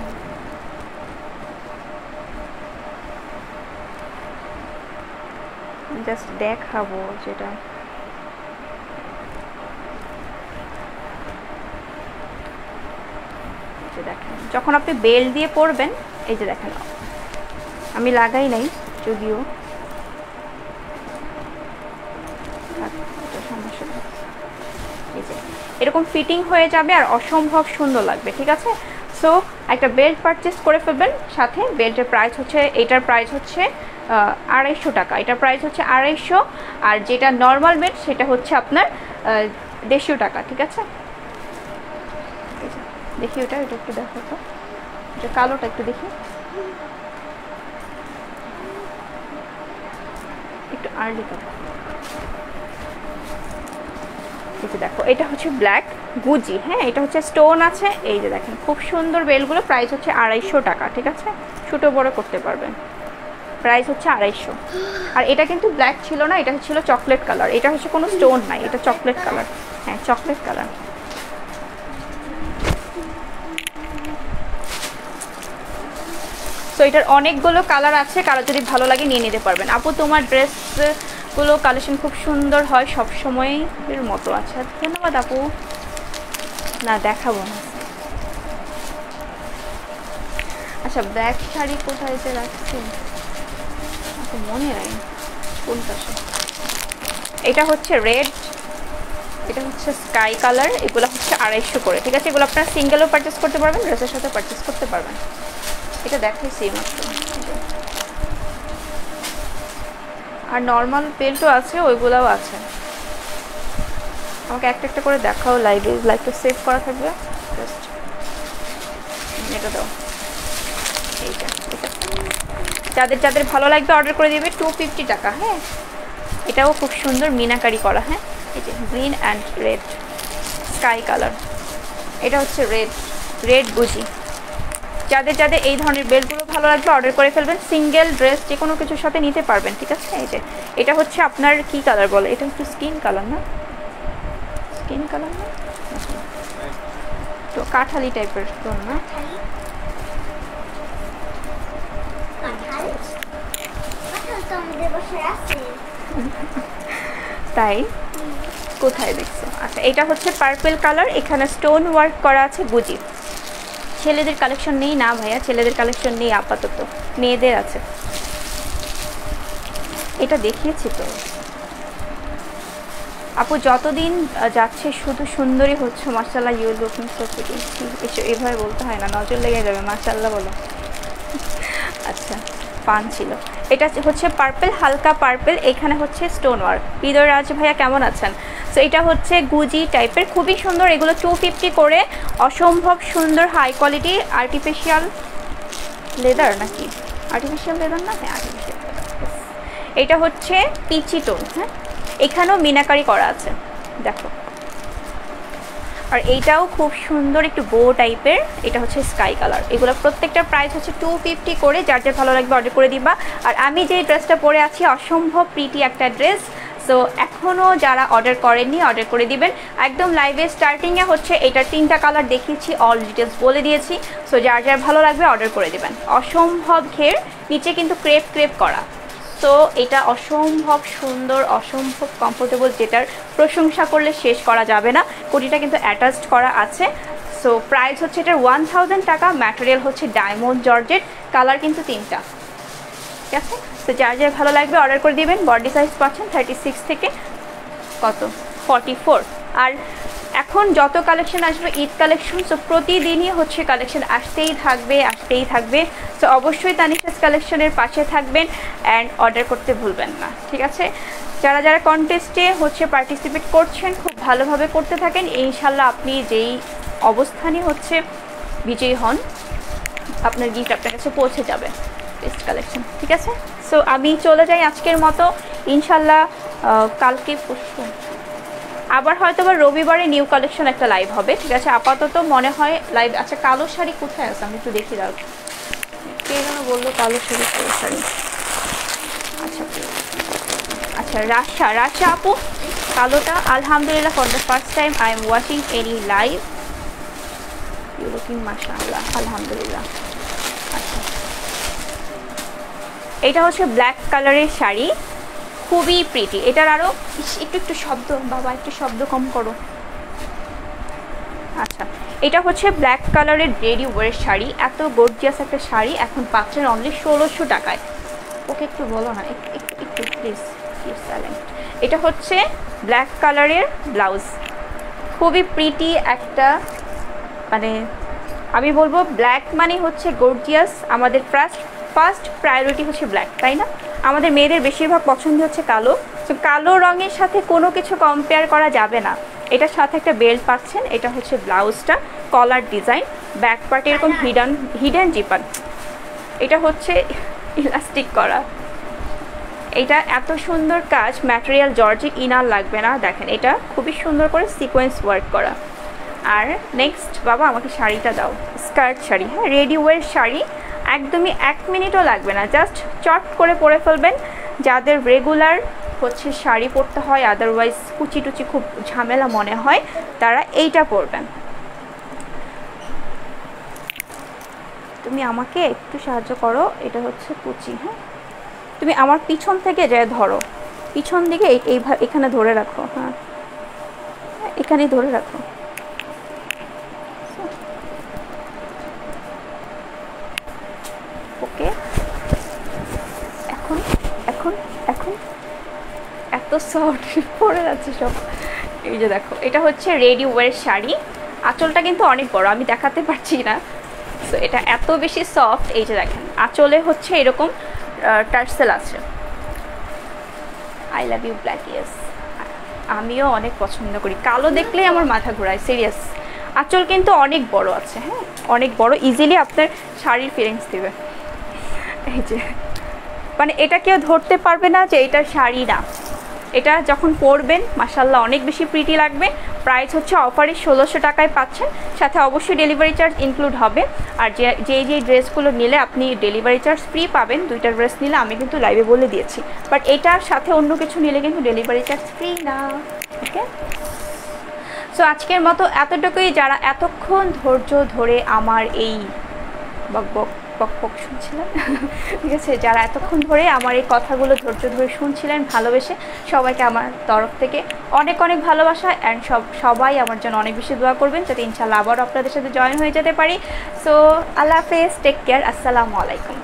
Speaker 1: জাস্ট দেখাবো যেটা। দেখেন যখন আপনি বেল্ট দিয়ে পরবেন, এই যে দেখেন আমি লাগাই নাই যদিও, সমস্যা এই যে এরকম ফিটিং হয়ে যাবে আর অসম্ভব সুন্দর লাগবে, ঠিক আছে। সো একটা বেল্ট পারচেস করে ফেলবেন, সাথে বেল্টের প্রাইস হচ্ছে, এটার প্রাইস হচ্ছে 250 টাকা, এটার প্রাইস হচ্ছে 250, আর যেটা নর্মাল বেল্ট সেটা হচ্ছে আপনার 150 টাকা, ঠিক আছে। দেখি ওটা একটু দেখো তো, এটা কালোটা একটু দেখি, একটু আর্লি কালো। এই যে দেখো এটা হচ্ছে ব্ল্যাক গুজি, হ্যাঁ এটা হচ্ছে স্টোন আছে, এই যে দেখেন খুব সুন্দর বেলগুলো, প্রাইস হচ্ছে 250 টাকা, ঠিক আছে। ছোটো বড় করতে পারবেন, প্রাইস হচ্ছে 250। আর এটা কিন্তু ব্ল্যাক ছিল না, এটা ছিল চকলেট কালার, এটা হচ্ছে কোনো স্টোন নাই, এটা চকলেট কালার, হ্যাঁ চকলেট কালার। সো এটার অনেকগুলো কালার আছে, কারো যদি ভালো লাগে নিয়ে নিতে পারবেন। আপু তোমার ড্রেসগুলো কালেকশন খুব সুন্দর হয়, সব সময়ের মতো। আচ্ছা ধন্যবাদ আপু। না দেখাবো না। আচ্ছা ব্ল্যাক শাড়ি কোথায় যে রাখছি মনে নাই কোন পাশে। এটা হচ্ছে রেড, এটা হচ্ছে স্কাই কালার, এগুলো হচ্ছে 250 করে, ঠিক আছে। এগুলো আপনারা সিঙ্গেলও পারচেস করতে পারবেন, ড্রেসের সাথে পারচেস করতে পারবেন। এটা দেখাইছি মাত্র। আর নর্মাল বেল্টও আছে, ওইগুলোও আছে। আমাকে একটা একটা করে দেখাও, লাইভটা সেভ করা থাকবে। জাস্ট এটা দাও, এইটা যাদের যাদের ভালো লাগবে অর্ডার করে দিবে। 250 টাকা। হ্যাঁ, এটাও খুব সুন্দর মিনাকারি করা। হ্যাঁ, এই যে green and red sky colour, এটা হচ্ছে রেড গুজি। যাদের যাদের এই ধরনের বেল্টগুলো ভালো লাগবে অর্ডার করে ফেলবেন। সিঙ্গেল ড্রেস যে কোনো কিছুর সাথে নিতে পারবেন, ঠিক আছে। এই যে এটা হচ্ছে আপনার কি কালার বলে, এটা হচ্ছে স্কিন কালার না, স্কিন কালার না তো কাঠালি টাইপের টোন না। তাই কোথায় দেখছো? আচ্ছা এটা হচ্ছে পার্পল কালার, এখানে স্টোন ওয়ার্ক করা আছে গুজি। ছেলেদের কালেকশন নেই না ভাইয়া, ছেলেদের কালেকশন নেই আপাতত, মেয়েদের আছে। এটা দেখিয়েছি তো আপু, যতদিন যাচ্ছে শুধু সুন্দরী হচ্ছে। মাশাআল্লাহ, ইউ লুকিং সো প্রিটি। এভাবে বলতে হয় না, নজর লেগে যাবে। মাশাআল্লাহ বলো। আচ্ছা পান ছিল। এটা হচ্ছে পার্পল, হালকা পার্পল, এখানে হচ্ছে স্টোন ওয়ার্ক। হৃদয় রাজ ভাইয়া কেমন আছেন? সো এটা হচ্ছে গুজি টাইপের, খুবই সুন্দর। এগুলো 250 করে, অসম্ভব সুন্দর হাই কোয়ালিটি আর্টিফিশিয়াল লেদার নাকি, আর্টিফিশিয়াল লেদার না, হ্যাঁ আর্টিফিশিয়াল। এটা হচ্ছে পিচি টোন। হ্যাঁ, এখানেও মিনাকারি করা আছে দেখো। আর এইটাও খুব সুন্দর একটু বো টাইপের, এটা হচ্ছে স্কাই কালার। এগুলো প্রত্যেকটার প্রাইস হচ্ছে 250 করে। যার যার ভালো লাগবে অর্ডার করে দিবা। আর আমি যে ড্রেসটা পরে আছি অসম্ভব প্রিটি একটা ড্রেস। সো এখনও যারা অর্ডার করেননি অর্ডার করে দিবেন। একদম লাইভে স্টার্টিংয়ে হচ্ছে এটার 3টা কালার দেখিয়েছি, অল ডিটেলস বলে দিয়েছি। সো যার যার ভালো লাগবে অর্ডার করে দিবেন। অসম্ভব ঘের, নিচে কিন্তু ক্রেপ করা। তো এটা অসম্ভব সুন্দর, অসম্ভব কমফোর্টেবল, যেটার প্রশংসা করলে শেষ করা যাবে না। কোটিটা কিন্তু অ্যাটাচড করা আছে। সো প্রাইস হচ্ছে এটার 1000 টাকা। ম্যাটেরিয়াল হচ্ছে ডায়মন্ড জর্জেট, কালার কিন্তু 3টা, ঠিক আছে। তো যার যার ভালো লাগবে অর্ডার করে দিবেন। বডি সাইজ পাচ্ছেন 36 থেকে কত 44। আর এখন যত কালেকশন আসবে ঈদ কালেকশন, সো প্রতিদিনই হচ্ছে কালেকশন আসতেই থাকবে। সো অবশ্যই তানিশাস কালেকশনের পাশে থাকবেন অ্যান্ড অর্ডার করতে ভুলবেন না, ঠিক আছে। যারা যারা কন্টেস্টে হচ্ছে পার্টিসিপেট করছেন খুব ভালোভাবে করতে থাকেন, ইনশাল্লাহ আপনি যেই অবস্থানই হচ্ছে বিজয়ী হন, আপনার গিফট আপনার কাছে পৌঁছে যাবে। বেস্ট কালেকশন, ঠিক আছে। সো আমি চলে যাই আজকের মতো, ইনশাল্লাহ কালকে পরশু আবার হয়তো বা রবিবারে নিউ কালেকশন একটা লাইভ হবে, ঠিক আছে। আপাতত মনে হয় লাইভ। আচ্ছা কালো শাড়ি কোথায় আছে আমি একটু দেখি দাও, কে যেন বললো কালো শাড়ি, কালো শাড়ি। আচ্ছা রাশা আপু, কালোটা আলহামদুলিল্লাহ for the first time I am watching any live, you looking মাশাআল্লাহ, আলহামদুলিল্লাহ। আচ্ছা এটা হচ্ছে ব্ল্যাক কালারের শাড়ি, খুবই প্রিটি। এটার আরও একটু শব্দ, বাবা একটু শব্দ কম করো। আচ্ছা এটা হচ্ছে ব্ল্যাক কালারের রেডি ওয়ার শাড়ি, এত গর্জিয়াস একটা শাড়ি এখন পাচ্ছেন অনলি 1600 টাকায়। ওকে একটু বলো না, একটু প্লিজ সাইলেন্ট। এটা হচ্ছে ব্ল্যাক কালারের ব্লাউজ, খুবই প্রিটি একটা, মানে আমি বলবো ব্ল্যাক মানে হচ্ছে গর্জিয়াস। আমাদের ফার্স্ট প্রায়োরিটি হচ্ছে ব্ল্যাক, তাই না? আমাদের মেয়েদের বেশিরভাগ পছন্দ হচ্ছে কালো। তো কালো রঙের সাথে কোনো কিছু কম্পেয়ার করা যাবে না। এটার সাথে একটা বেল্ট পাচ্ছেন, এটা হচ্ছে ব্লাউজটা, কলার ডিজাইন, ব্যাক পার্টে এরকম হিডেন জিপার, এটা হচ্ছে ইলাস্টিক করা। এটা এত সুন্দর কাজ, ম্যাটেরিয়াল জর্জেট, ইনার লাগবে না। দেখেন এটা খুবই সুন্দর করে সিকোয়েন্স ওয়ার্ক করা। আর নেক্সট বাবা আমাকে শাড়িটা দাও, স্কার্ট শাড়ি, হ্যাঁ রেডি ওয়ার শাড়ি, একদমই 1 মিনিটও লাগবে না, জাস্ট চট করে পরে ফেলবেন। যাদের রেগুলার হচ্ছে শাড়ি পরতে হয়, আদারওয়াইজ কুচি টুচি খুব ঝামেলা মনে হয়, তারা এইটা পরবেন। তুমি আমাকে একটু সাহায্য করো, এটা হচ্ছে কুচি, হ্যাঁ তুমি আমার পিছন থেকে যায় ধরো, পিছন দিকে এইভাবে এখানে ধরে রাখো, হ্যাঁ এখানেই ধরে রাখো। ওকে, এখন এখন এখন এত সফট পড়ে যাচ্ছে সব। এই যে দেখো, এটা হচ্ছে রেডি ওয়ার শাড়ি। আঁচলটা কিন্তু অনেক বড়, আমি দেখাতে পারছি না। সো এটা এত বেশি সফট। এই যে দেখেন, আঁচলে হচ্ছে এরকম টার্সেল আছে। I love you black, yes. আমিও অনেক পছন্দ করি, কালো দেখলেই আমার মাথা ঘোরায়, সিরিয়াস। আঁচল কিন্তু অনেক বড় আছে, হ্যাঁ অনেক বড়, ইজিলি আপনার শাড়ির ফিলিংস দেবে। এই যে মানে এটা কেউ ধরতে পারবে না যে এটা শাড়ি না। এটা যখন পরবেন মাশাআল্লাহ অনেক বেশি প্রিটি লাগবে। প্রাইস হচ্ছে অফারে 1600 টাকায় পাচ্ছেন, সাথে অবশ্যই ডেলিভারি চার্জ ইনক্লুড হবে। আর যে ড্রেসগুলো নিলে আপনি ডেলিভারি চার্জ ফ্রি পাবেন, 2টা ড্রেস নিলে আমি কিন্তু লাইভে বলে দিয়েছি। বাট এটার সাথে অন্য কিছু নিলে কিন্তু ডেলিভারি চার্জ ফ্রি না। ওকে, সো আজকের মতো এতটুকুই। যারা এতক্ষণ ধৈর্য ধরে আমার এই বকবক শুনছিলেন, ঠিক আছে, যারা এতক্ষণ ধরে আমার এই কথাগুলো ধৈর্য ধরে শুনছিলেন ভালোবেসে, সবাইকে আমার তরফ থেকে অনেক অনেক ভালোবাসা। অ্যান্ড সবাই আমার জন্য অনেক বেশি দোয়া করবেন যাতে ইনশাআল্লাহ আবার আপনাদের সাথে জয়েন হয়ে যেতে পারি। সো আল্লাহ হাফেজ, টেক কেয়ার, আসসালামু আলাইকুম।